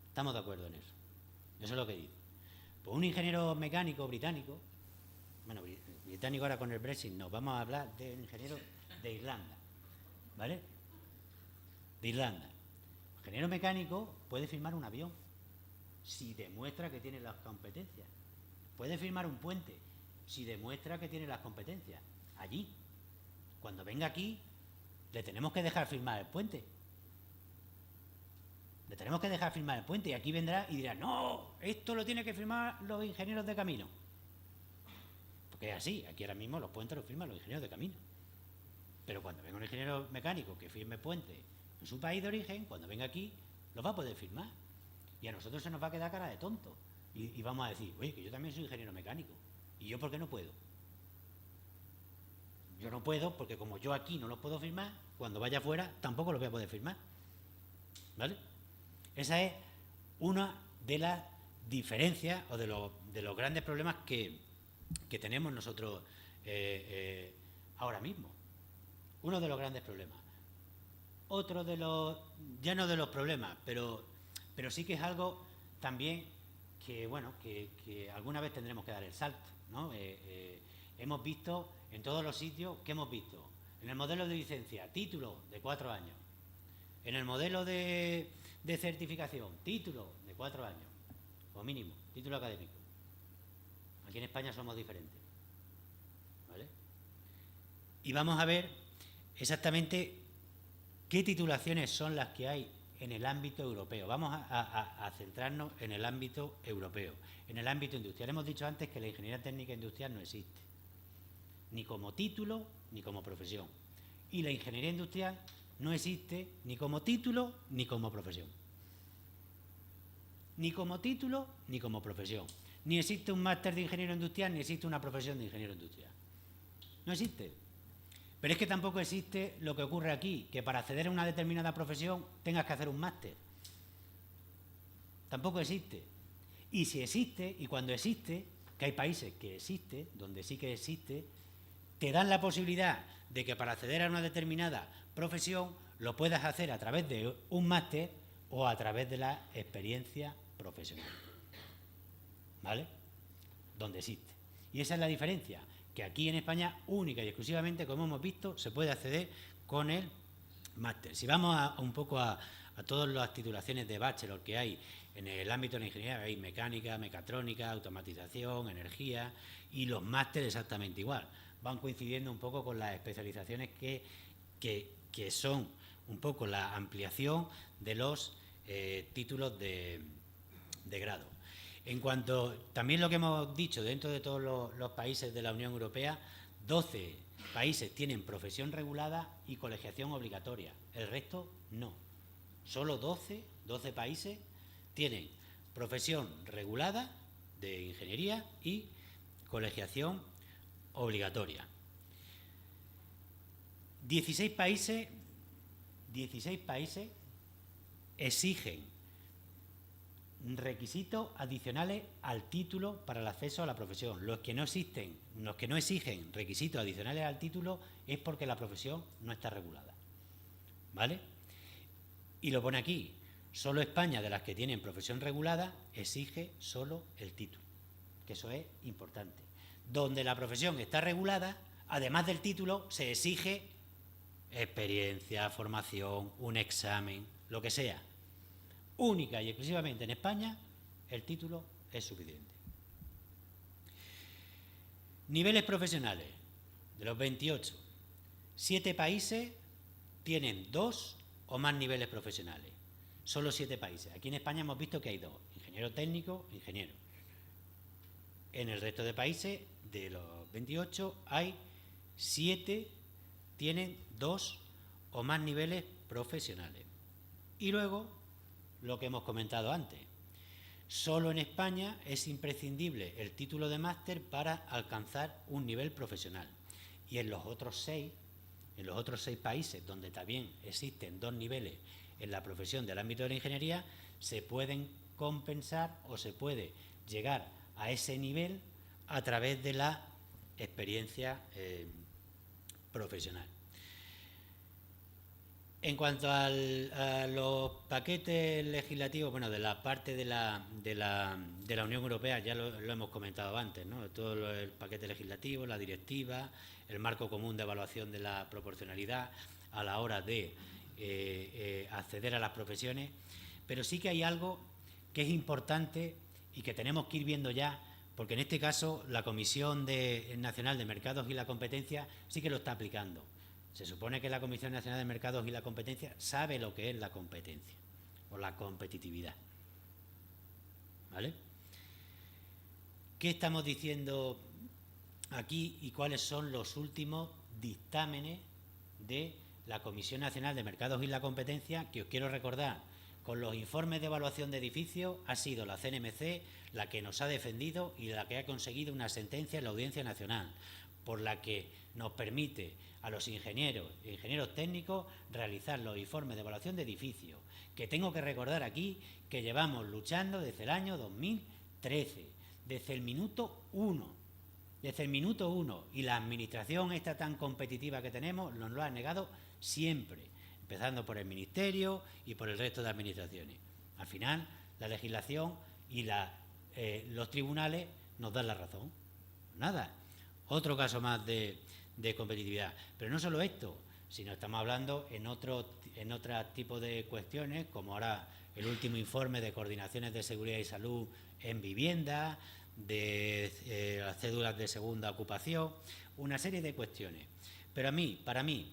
Estamos de acuerdo en eso. Eso es lo que dice. Pues un ingeniero mecánico británico, bueno, británico ahora con el Brexit no, vamos a hablar de un ingeniero de Irlanda, ¿vale? De Irlanda. El ingeniero mecánico puede firmar un avión si demuestra que tiene las competencias. Puede firmar un puente si demuestra que tiene las competencias. allí. Cuando venga aquí, le tenemos que dejar firmar el puente. Le tenemos que dejar firmar el puente y aquí vendrá y dirá, no, esto lo tienen que firmar los ingenieros de camino. Porque es así, aquí ahora mismo los puentes los firman los ingenieros de camino. Pero cuando venga un ingeniero mecánico que firme puente en su país de origen, cuando venga aquí, los va a poder firmar. Y a nosotros se nos va a quedar cara de tonto. Y vamos a decir, oye, que yo también soy ingeniero mecánico. ¿Y yo por qué no puedo? Yo no puedo porque como yo aquí no los puedo firmar, cuando vaya afuera tampoco los voy a poder firmar. ¿Vale? Esa es una de las diferencias o de los grandes problemas que tenemos nosotros ahora mismo. Uno de los grandes problemas. Otro de los, ya no de los problemas, pero sí que es algo también que, bueno, que alguna vez tendremos que dar el salto, ¿no? Hemos visto en todos los sitios, ¿qué hemos visto? En el modelo de licencia, título de 4 años. En el modelo de certificación, título de 4 años, o mínimo, título académico. Aquí en España somos diferentes, ¿vale? Y vamos a ver exactamente qué titulaciones son las que hay en el ámbito europeo. Vamos a centrarnos en el ámbito europeo, en el ámbito industrial. Hemos dicho antes que la ingeniería técnica industrial no existe, ni como título ni como profesión. Y la ingeniería industrial no existe ni como título ni como profesión. Ni como título ni como profesión. Ni existe un máster de ingeniero industrial ni existe una profesión de ingeniero industrial. No existe. Pero es que tampoco existe lo que ocurre aquí, que para acceder a una determinada profesión tengas que hacer un máster. Tampoco existe. Y si existe, y cuando existe, que hay países que existe, donde sí que existe, te dan la posibilidad de que para acceder a una determinada profesión lo puedas hacer a través de un máster o a través de la experiencia profesional. ¿Vale? Donde existe. Y esa es la diferencia, que aquí en España, única y exclusivamente, como hemos visto, se puede acceder con el máster. Si vamos un poco a todas las titulaciones de bachelor que hay en el ámbito de la ingeniería, hay mecánica, mecatrónica, automatización, energía, y los másteres exactamente igual. Van coincidiendo un poco con las especializaciones que son un poco la ampliación de los títulos de grado. En cuanto, también lo que hemos dicho, dentro de todos los países de la Unión Europea, 12 países tienen profesión regulada y colegiación obligatoria, el resto no. Solo 12 países tienen profesión regulada de ingeniería y colegiación obligatoria. 16 países exigen requisitos adicionales al título para el acceso a la profesión. Los que no exigen requisitos adicionales al título es porque la profesión no está regulada. ¿Vale? Y lo pone aquí. Solo España, de las que tienen profesión regulada, exige solo el título, que eso es importante. Donde la profesión está regulada, además del título, se exige experiencia, formación, un examen, lo que sea. Única y exclusivamente en España, el título es suficiente. Niveles profesionales. De los 28, 7 países tienen 2 o más niveles profesionales. Solo 7 países. Aquí en España hemos visto que hay 2, ingeniero técnico, ingeniero. En el resto de países, de los 28, hay 7, tienen 2 o más niveles profesionales. Y luego, lo que hemos comentado antes, solo en España es imprescindible el título de máster para alcanzar un nivel profesional. Y en los otros 6 países donde también existen 2 niveles en la profesión del ámbito de la ingeniería, se pueden compensar o se puede llegar a ese nivel a través de la experiencia profesional. En cuanto a los paquetes legislativos, bueno, de la parte de la Unión Europea, ya lo hemos comentado antes, ¿no? Todo el paquete legislativo, la directiva, el marco común de evaluación de la proporcionalidad a la hora de acceder a las profesiones, pero sí que hay algo que es importante y que tenemos que ir viendo ya porque en este caso la Comisión Nacional de Mercados y la Competencia sí que lo está aplicando. Se supone que la Comisión Nacional de Mercados y la Competencia sabe lo que es la competencia o la competitividad. ¿Vale? ¿Qué estamos diciendo aquí y cuáles son los últimos dictámenes de la Comisión Nacional de Mercados y la Competencia? Que os quiero recordar, con los informes de evaluación de edificios ha sido la CNMC la que nos ha defendido y la que ha conseguido una sentencia en la Audiencia Nacional, por la que nos permite a los ingenieros e ingenieros técnicos realizar los informes de evaluación de edificios, que tengo que recordar aquí que llevamos luchando desde el año 2013, desde el minuto 1. Desde el minuto 1, y la administración esta tan competitiva que tenemos nos lo ha negado siempre, empezando por el Ministerio y por el resto de administraciones. Al final, la legislación y los tribunales nos dan la razón. Nada, otro caso más de competitividad. Pero no solo esto, sino estamos hablando en otro tipo de cuestiones, como ahora el último informe de coordinaciones de seguridad y salud en vivienda, de las cédulas de segunda ocupación, una serie de cuestiones. Pero para mí,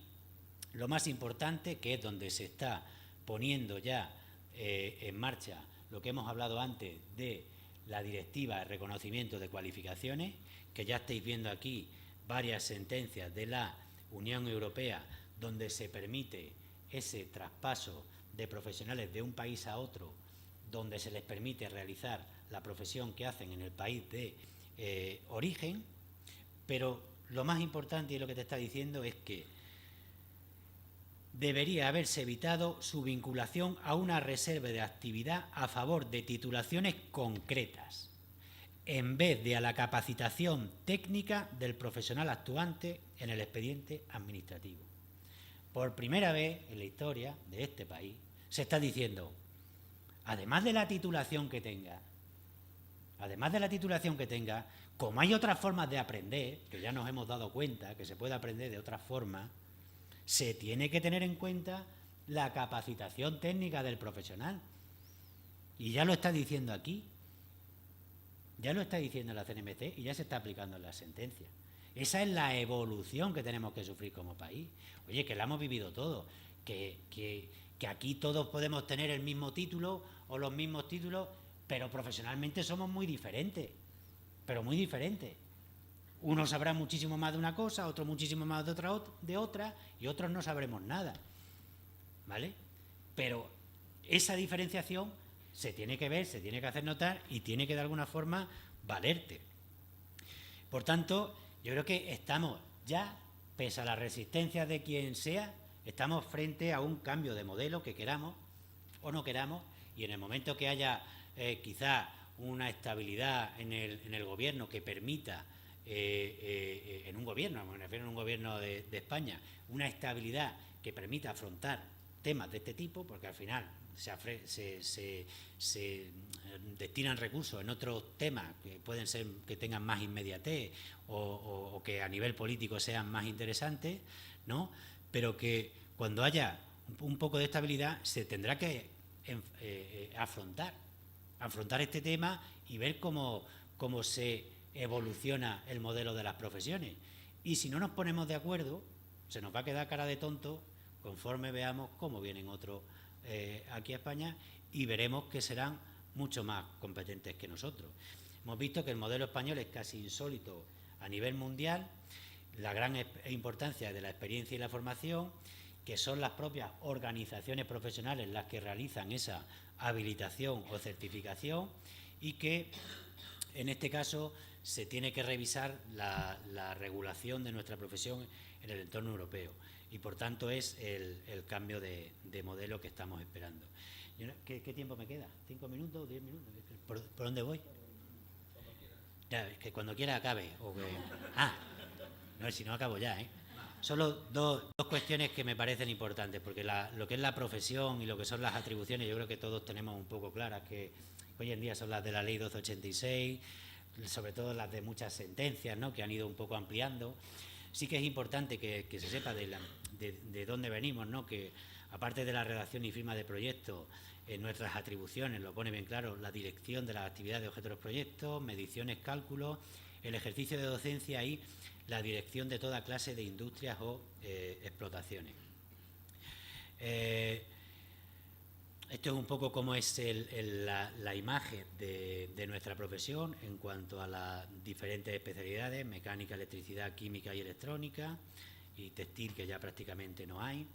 lo más importante, que es donde se está poniendo ya en marcha lo que hemos hablado antes de la directiva de reconocimiento de cualificaciones, que ya estáis viendo aquí varias sentencias de la Unión Europea donde se permite ese traspaso de profesionales de un país a otro, donde se les permite realizar la profesión que hacen en el país de origen. Pero lo más importante y lo que te está diciendo es que debería haberse evitado su vinculación a una reserva de actividad a favor de titulaciones concretas, en vez de a la capacitación técnica del profesional actuante en el expediente administrativo. Por primera vez en la historia de este país se está diciendo, además de la titulación que tenga, como hay otras formas de aprender, que ya nos hemos dado cuenta que se puede aprender de otras formas, se tiene que tener en cuenta la capacitación técnica del profesional. Y ya lo está diciendo aquí, ya lo está diciendo la CNMC y ya se está aplicando en la sentencia. Esa es la evolución que tenemos que sufrir como país. Oye, que la hemos vivido todos, que aquí todos podemos tener el mismo título o los mismos títulos, pero profesionalmente somos muy diferentes, pero muy diferentes. Unos sabrán muchísimo más de una cosa, otros muchísimo más de otra, y otros no sabremos nada, ¿vale? Pero esa diferenciación se tiene que ver, se tiene que hacer notar y tiene que de alguna forma valerte. Por tanto, yo creo que estamos ya, pese a la resistencia de quien sea, estamos frente a un cambio de modelo que queramos o no queramos, y en el momento que haya quizá una estabilidad en el gobierno que permita, en un gobierno, me refiero a un gobierno de España, una estabilidad que permita afrontar temas de este tipo, porque al final se destinan recursos en otros temas que pueden ser que tengan más inmediatez o que a nivel político sean más interesantes, ¿no? Pero que cuando haya un poco de estabilidad se tendrá que afrontar este tema y ver cómo se evoluciona el modelo de las profesiones. Y si no nos ponemos de acuerdo, se nos va a quedar cara de tonto conforme veamos cómo vienen otros aquí a España, y veremos que serán mucho más competentes que nosotros. Hemos visto que el modelo español es casi insólito a nivel mundial, la gran importancia de la experiencia y la formación, que son las propias organizaciones profesionales las que realizan esa habilitación o certificación, y que en este caso se tiene que revisar la regulación de nuestra profesión en el entorno europeo, y por tanto es el cambio de modelo que estamos esperando. ¿Qué tiempo me queda? ¿5 minutos? ¿10 minutos? ¿Por dónde voy? Ya, es que cuando quiera acabe. No, si no acabo ya, ¿eh? Solo dos cuestiones que me parecen importantes, porque lo que es la profesión y lo que son las atribuciones, yo creo que todos tenemos un poco claras, que hoy en día son las de la Ley 1286, sobre todo las de muchas sentencias, ¿no?, que han ido un poco ampliando. Sí que es importante que se sepa de dónde venimos, ¿no?, que Aparte de la redacción y firma de proyectos, nuestras atribuciones, lo pone bien claro, la dirección de las actividades objeto de los proyectos, mediciones, cálculos, el ejercicio de docencia y la dirección de toda clase de industrias o explotaciones. Esto es un poco como es la imagen de nuestra profesión en cuanto a las diferentes especialidades, mecánica, electricidad, química y electrónica, y textil, que ya prácticamente no hay.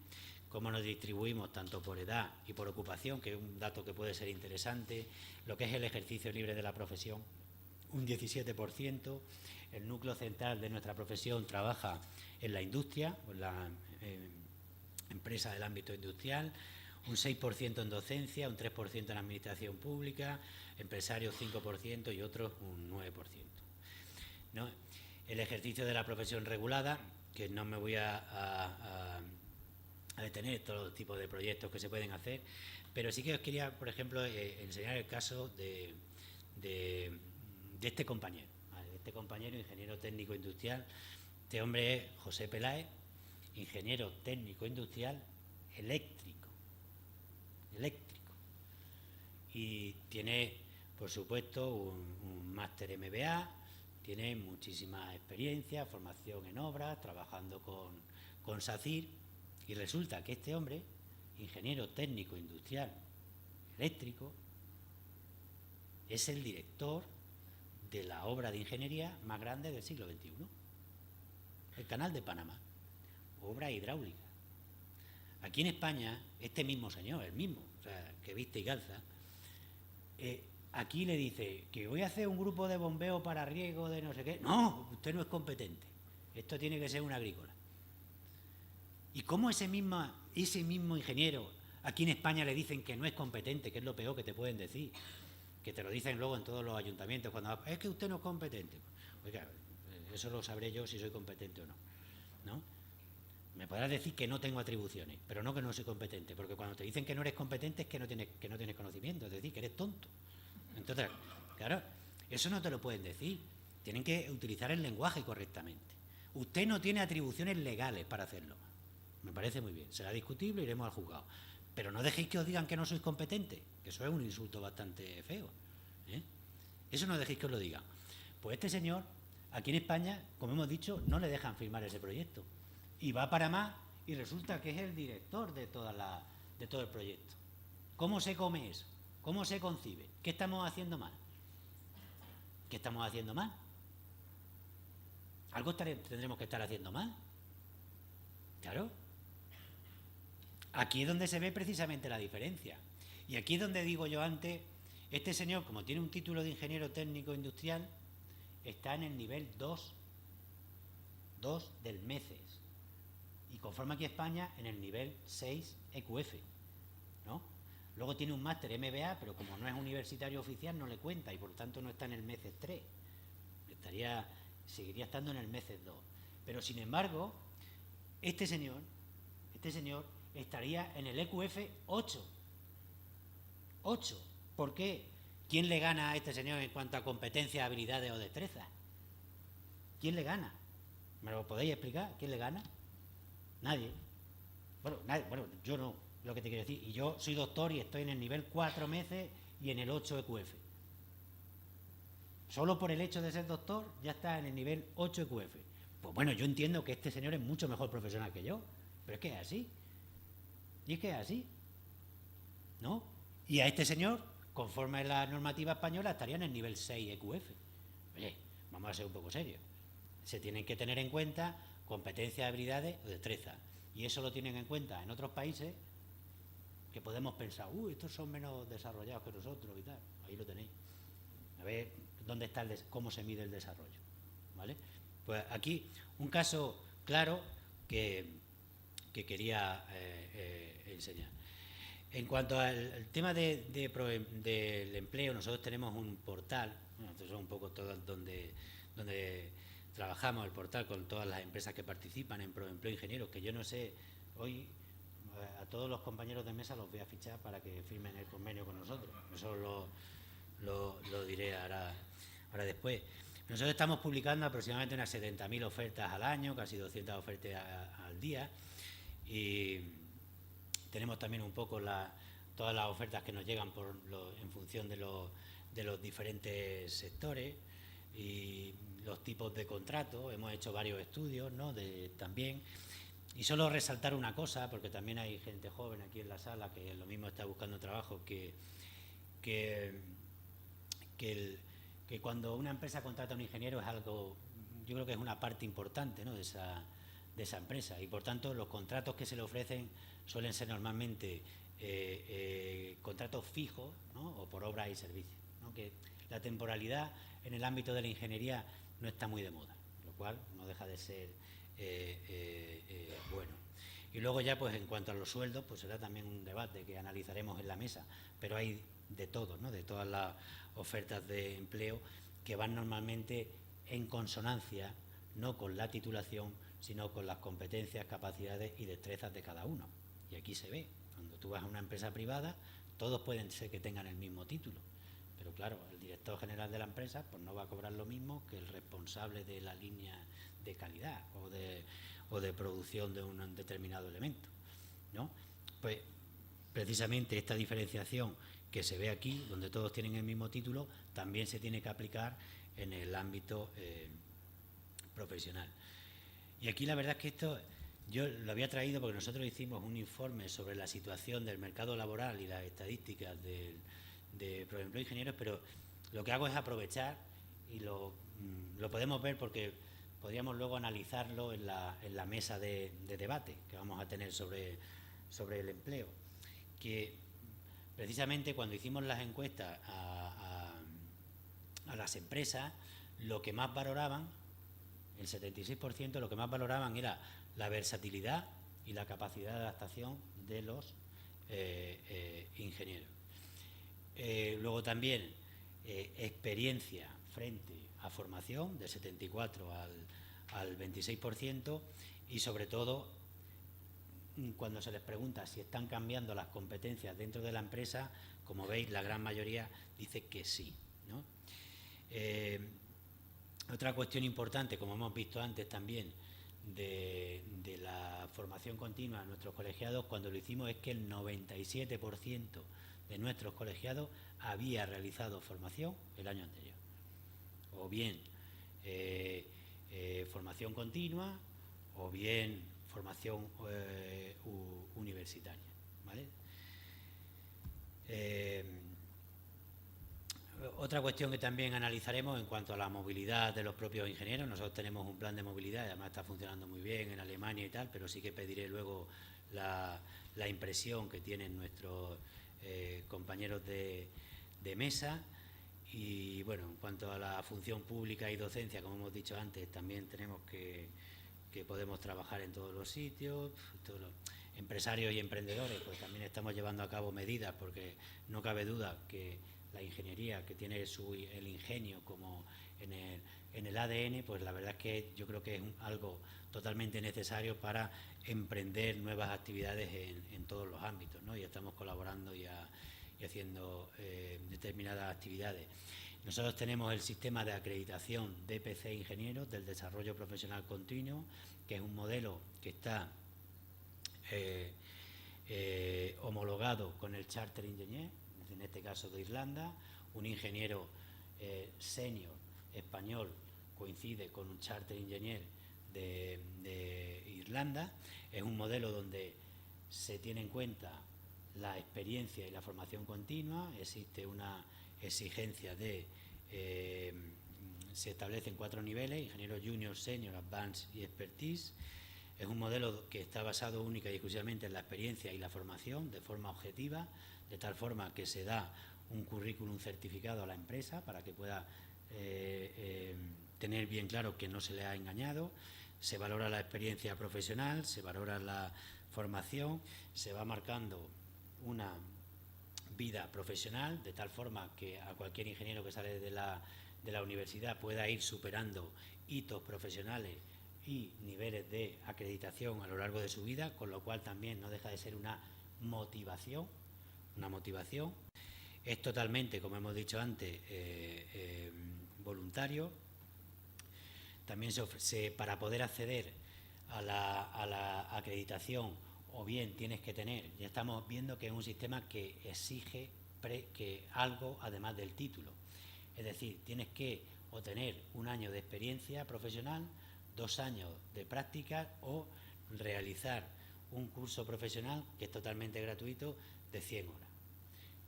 Cómo nos distribuimos tanto por edad y por ocupación, que es un dato que puede ser interesante, lo que es el ejercicio libre de la profesión, un 17%. El núcleo central de nuestra profesión trabaja en la industria, en la empresa del ámbito industrial, un 6% en docencia, un 3% en administración pública, empresarios 5% y otros un 9%. ¿No? El ejercicio de la profesión regulada, que no me voy a detener todos los tipos de proyectos que se pueden hacer, pero sí que os quería, por ejemplo, enseñar el caso de este compañero, ¿vale? Este compañero, ingeniero técnico industrial. Este hombre es José Peláez, ingeniero técnico industrial eléctrico. Y tiene, por supuesto, un máster MBA, tiene muchísima experiencia, formación en obras, trabajando con SACIR, y resulta que este hombre, ingeniero técnico industrial eléctrico, es el director de la obra de ingeniería más grande del siglo XXI, el Canal de Panamá, obra hidráulica. Aquí en España, este mismo señor, el mismo, o sea, que viste y calza, aquí le dice que voy a hacer un grupo de bombeo para riego de no sé qué. No, usted no es competente. Esto tiene que ser una agrícola. ¿Y cómo ese mismo ingeniero aquí en España le dicen que no es competente, que es lo peor que te pueden decir? Que te lo dicen luego en todos los ayuntamientos, cuando es que usted no es competente. Oiga, eso lo sabré yo si soy competente o no, ¿no? Me podrás decir que no tengo atribuciones, pero no que no soy competente, porque cuando te dicen que no eres competente es que no tienes conocimiento, es decir, que eres tonto. Entonces, claro, eso no te lo pueden decir. Tienen que utilizar el lenguaje correctamente. Usted no tiene atribuciones legales para hacerlo. Me parece muy bien, será discutible, iremos al juzgado. Pero no dejéis que os digan que no sois competentes, que eso es un insulto bastante feo, ¿eh? Eso no dejéis que os lo digan. Pues este señor, aquí en España, como hemos dicho, no le dejan firmar ese proyecto. Y va para más y resulta que es el director de todo el proyecto. ¿Cómo se come eso? ¿Cómo se concibe? ¿Qué estamos haciendo mal? ¿Qué estamos haciendo mal? Algo tendremos que estar haciendo mal. Claro. Aquí es donde se ve precisamente la diferencia. Y aquí es donde digo yo antes, este señor, como tiene un título de ingeniero técnico industrial, está en el nivel 2 del MECES. Y conforme aquí España, en el nivel 6 EQF, ¿no? Luego tiene un máster MBA, pero como no es universitario oficial no le cuenta y por lo tanto no está en el MECES 3. Seguiría estando en el MECES 2. Pero sin embargo, este señor estaría en el EQF 8. 8. ¿Por qué? ¿Quién le gana a este señor en cuanto a competencias, habilidades o destrezas? ¿Quién le gana? ¿Me lo podéis explicar? ¿Quién le gana? Nadie. Bueno, yo no, lo que te quiero decir. Y yo soy doctor y estoy en el nivel 4 meses y en el 8 EQF. Solo por el hecho de ser doctor ya está en el nivel 8 EQF. Pues bueno, yo entiendo que este señor es mucho mejor profesional que yo, pero es que es así. Y es que es así, ¿no? Y a este señor, conforme a la normativa española, estaría en el nivel 6 EQF. Oye, vamos a ser un poco serios. Se tienen que tener en cuenta competencias, habilidades o destrezas. Y eso lo tienen en cuenta en otros países que podemos pensar, estos son menos desarrollados que nosotros y tal. Ahí lo tenéis. A ver dónde está cómo se mide el desarrollo, ¿vale? Pues aquí un caso claro que quería enseñar. En cuanto al tema del empleo, nosotros tenemos un portal, nosotros somos un poco todo donde trabajamos, el portal con todas las empresas que participan en Proempleo Ingenieros, que yo no sé, hoy a todos los compañeros de mesa los voy a fichar para que firmen el convenio con nosotros. Eso lo diré ahora después. Nosotros estamos publicando aproximadamente unas 70.000 ofertas al año, casi 200 ofertas al día, y tenemos también un poco todas las ofertas que nos llegan en función de los diferentes sectores y los tipos de contratos. Hemos hecho varios estudios, ¿no? También. Y solo resaltar una cosa, porque también hay gente joven aquí en la sala que lo mismo está buscando trabajo, que cuando una empresa contrata a un ingeniero es algo, yo creo que es una parte importante, ¿no? de esa empresa, y por tanto los contratos que se le ofrecen suelen ser normalmente contratos fijos, ¿no? o por obras y servicios, ¿no? Que la temporalidad en el ámbito de la ingeniería no está muy de moda, lo cual no deja de ser bueno. Y luego ya, pues en cuanto a los sueldos, pues será también un debate que analizaremos en la mesa, pero hay de todo, ¿no? De todas las ofertas de empleo que van normalmente en consonancia, no con la titulación, sino con las competencias, capacidades y destrezas de cada uno. Y aquí se ve, cuando tú vas a una empresa privada, todos pueden ser que tengan el mismo título, pero claro, el director general de la empresa pues no va a cobrar lo mismo que el responsable de la línea de calidad o de producción de un determinado elemento, ¿no? Pues precisamente esta diferenciación que se ve aquí, donde todos tienen el mismo título, también se tiene que aplicar en el ámbito profesional. Y aquí la verdad es que esto yo lo había traído porque nosotros hicimos un informe sobre la situación del mercado laboral y las estadísticas de Proempleo de Ingenieros, pero lo que hago es aprovechar y lo podemos ver porque podríamos luego analizarlo en la mesa de debate que vamos a tener sobre el empleo, que precisamente cuando hicimos las encuestas a las empresas, lo que más valoraban, el 76%, lo que más valoraban era la versatilidad y la capacidad de adaptación de los ingenieros. Luego también experiencia frente a formación, del 74 al 26%, y sobre todo cuando se les pregunta si están cambiando las competencias dentro de la empresa, como veis, la gran mayoría dice que sí, ¿no? Otra cuestión importante, como hemos visto antes también, de la formación continua de nuestros colegiados, cuando lo hicimos, es que el 97% de nuestros colegiados había realizado formación el año anterior, o bien formación continua o bien formación universitaria, ¿vale? Otra cuestión que también analizaremos en cuanto a la movilidad de los propios ingenieros. Nosotros tenemos un plan de movilidad, además está funcionando muy bien en Alemania y tal, pero sí que pediré luego la impresión que tienen nuestros compañeros de mesa. Y bueno, en cuanto a la función pública y docencia, como hemos dicho antes, también tenemos que podemos trabajar en todos los sitios. Todos los empresarios y emprendedores, pues también estamos llevando a cabo medidas, porque no cabe duda que la ingeniería, que tiene el ingenio como en el ADN, pues la verdad es que yo creo que es algo totalmente necesario para emprender nuevas actividades en todos los ámbitos, ¿no? Y estamos colaborando y haciendo determinadas actividades. Nosotros tenemos el sistema de acreditación DPC Ingenieros del Desarrollo Profesional Continuo, que es un modelo que está homologado con el Charter Engineer, en este caso de Irlanda. Un ingeniero senior español coincide con un Charter Engineer de Irlanda. Es un modelo donde se tiene en cuenta la experiencia y la formación continua. Existe una exigencia se establecen 4 niveles: ingeniero junior, senior, advanced y expertise. Es un modelo que está basado única y exclusivamente en la experiencia y la formación de forma objetiva, de tal forma que se da un currículum certificado a la empresa para que pueda tener bien claro que no se le ha engañado. Se valora la experiencia profesional, se valora la formación, se va marcando una vida profesional, de tal forma que a cualquier ingeniero que sale de la universidad pueda ir superando hitos profesionales y niveles de acreditación a lo largo de su vida, con lo cual también no deja de ser una motivación. Es totalmente, como hemos dicho antes, voluntario. También para poder acceder a la acreditación o bien tienes que tener, ya estamos viendo que es un sistema que exige que algo además del título. Es decir, tienes que o tener un año de experiencia profesional, 2 años de práctica o realizar un curso profesional que es totalmente gratuito de 100 horas.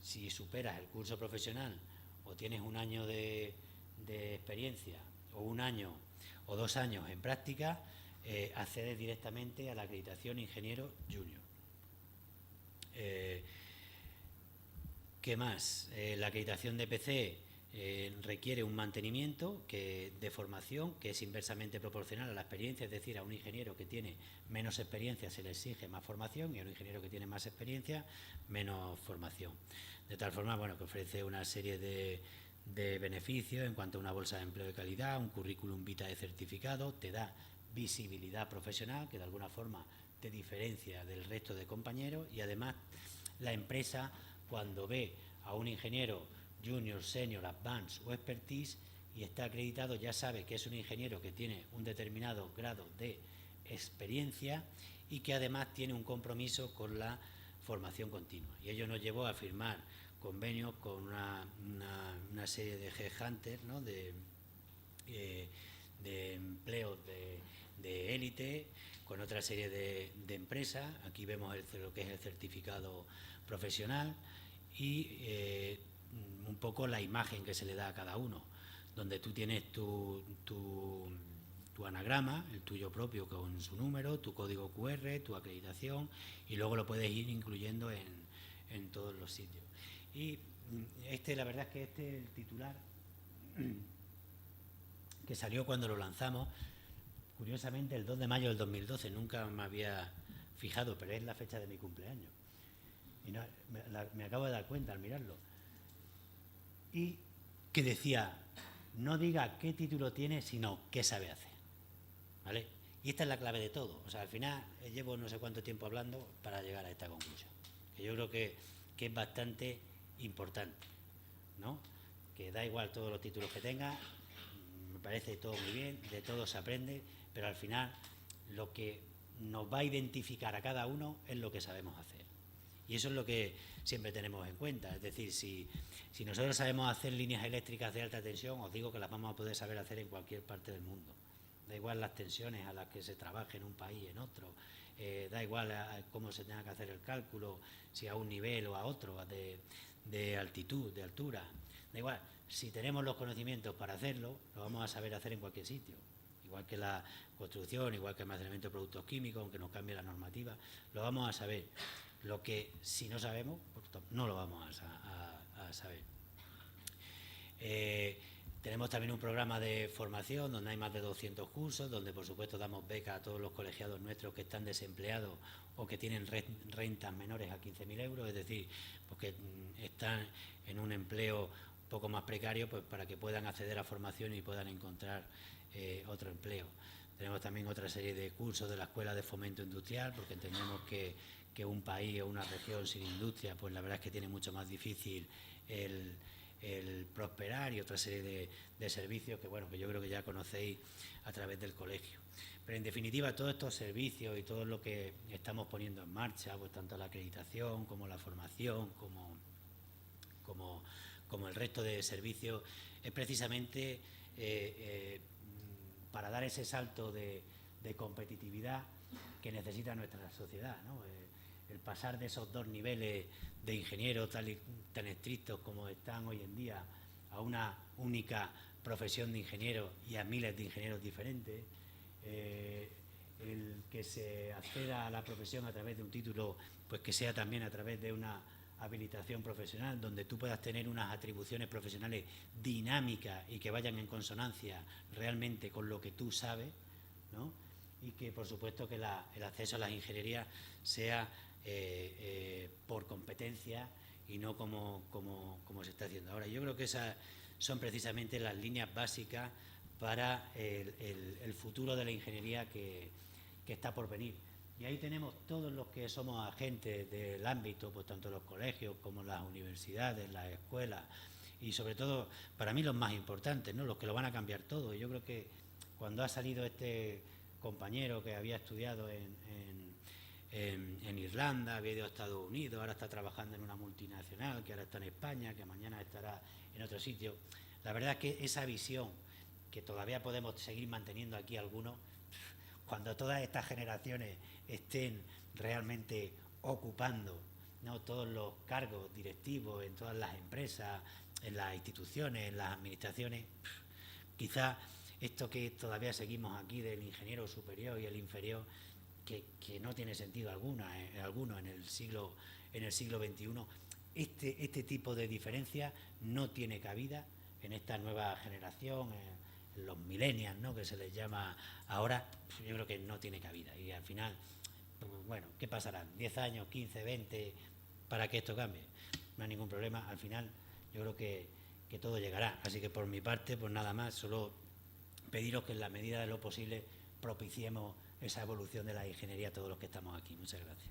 Si superas el curso profesional o tienes un año de experiencia o un año o 2 años en práctica, accedes directamente a la acreditación ingeniero junior. ¿Qué más? La acreditación de PC requiere un mantenimiento de formación que es inversamente proporcional a la experiencia, es decir, a un ingeniero que tiene menos experiencia se le exige más formación y a un ingeniero que tiene más experiencia menos formación. De tal forma, bueno, que ofrece una serie de beneficios en cuanto a una bolsa de empleo de calidad, un currículum vitae certificado, te da visibilidad profesional que de alguna forma te diferencia del resto de compañeros y además la empresa cuando ve a un ingeniero junior, senior, advanced o expertise y está acreditado ya sabe que es un ingeniero que tiene un determinado grado de experiencia y que además tiene un compromiso con la formación continua. Y ello nos llevó a firmar convenios con una serie de headhunters, ¿no? de empleos de élite, con otra serie de empresas. Aquí vemos lo que es el certificado profesional y un poco la imagen que se le da a cada uno, donde tú tienes tu anagrama, el tuyo propio con su número, tu código QR, tu acreditación y luego lo puedes ir incluyendo en todos los sitios. Y la verdad es que el titular que salió cuando lo lanzamos, curiosamente el 2 de mayo del 2012, nunca me había fijado, pero es la fecha de mi cumpleaños. Y no, me acabo de dar cuenta al mirarlo. Y que decía, no diga qué título tiene, sino qué sabe hacer. ¿Vale? Y esta es la clave de todo. O sea, al final llevo no sé cuánto tiempo hablando para llegar a esta conclusión. Que yo creo que es bastante importante, ¿no? Que da igual todos los títulos que tenga, me parece todo muy bien, de todo se aprende, pero al final lo que nos va a identificar a cada uno es lo que sabemos hacer. Y eso es lo que siempre tenemos en cuenta. Es decir, si nosotros sabemos hacer líneas eléctricas de alta tensión, os digo que las vamos a poder saber hacer en cualquier parte del mundo. Da igual las tensiones a las que se trabaje en un país, en otro. Da igual cómo se tenga que hacer el cálculo, si a un nivel o a otro, de altitud, de altura. Da igual, si tenemos los conocimientos para hacerlo, lo vamos a saber hacer en cualquier sitio. Igual que la construcción, igual que el almacenamiento de productos químicos, aunque nos cambie la normativa, lo vamos a saber. Lo que si no sabemos, pues no lo vamos a saber. Tenemos también un programa de formación donde hay más de 200 cursos, donde por supuesto damos becas a todos los colegiados nuestros que están desempleados o que tienen rentas menores a 15.000 euros, es decir, porque están en un empleo un poco más precario, pues para que puedan acceder a formación y puedan encontrar otro empleo. Tenemos también otra serie de cursos de la Escuela de Fomento Industrial, porque entendemos que un país o una región sin industria, pues la verdad es que tiene mucho más difícil el prosperar, y otra serie de servicios que, bueno, que yo creo que ya conocéis a través del colegio. Pero en definitiva, todos estos servicios y todo lo que estamos poniendo en marcha, pues tanto la acreditación como la formación, como el resto de servicios, es precisamente para dar ese salto de competitividad que necesita nuestra sociedad, ¿no? El pasar de esos 2 niveles de ingenieros tan estrictos como están hoy en día a una única profesión de ingeniero y a miles de ingenieros diferentes, el que se acceda a la profesión a través de un título, pues que sea también a través de una habilitación profesional, donde tú puedas tener unas atribuciones profesionales dinámicas y que vayan en consonancia realmente con lo que tú sabes, ¿no? Y que por supuesto que el acceso a las ingenierías sea por competencia y no como se está haciendo ahora. Yo creo que esas son precisamente las líneas básicas para el futuro de la ingeniería que está por venir. Y ahí tenemos todos los que somos agentes del ámbito, pues tanto los colegios como las universidades, las escuelas y sobre todo, para mí los más importantes, ¿no? Los que lo van a cambiar todo. Y yo creo que cuando ha salido este compañero que había estudiado en Irlanda, había ido a Estados Unidos, ahora está trabajando en una multinacional, que ahora está en España, que mañana estará en otro sitio. La verdad es que esa visión que todavía podemos seguir manteniendo aquí algunos, cuando todas estas generaciones estén realmente ocupando, ¿no?, todos los cargos directivos en todas las empresas, en las instituciones, en las administraciones, quizás esto que todavía seguimos aquí del ingeniero superior y el inferior, que no tiene sentido alguno en el siglo XXI, este tipo de diferencia no tiene cabida en esta nueva generación, en los millennials, ¿no?, que se les llama ahora. Yo creo que no tiene cabida y al final, bueno, ¿qué pasarán? ¿10 años, 15, 20 para que esto cambie? No hay ningún problema. Al final yo creo que todo llegará. Así que por mi parte, pues nada más, solo pediros que en la medida de lo posible propiciemos esa evolución de la ingeniería a todos los que estamos aquí. Muchas gracias.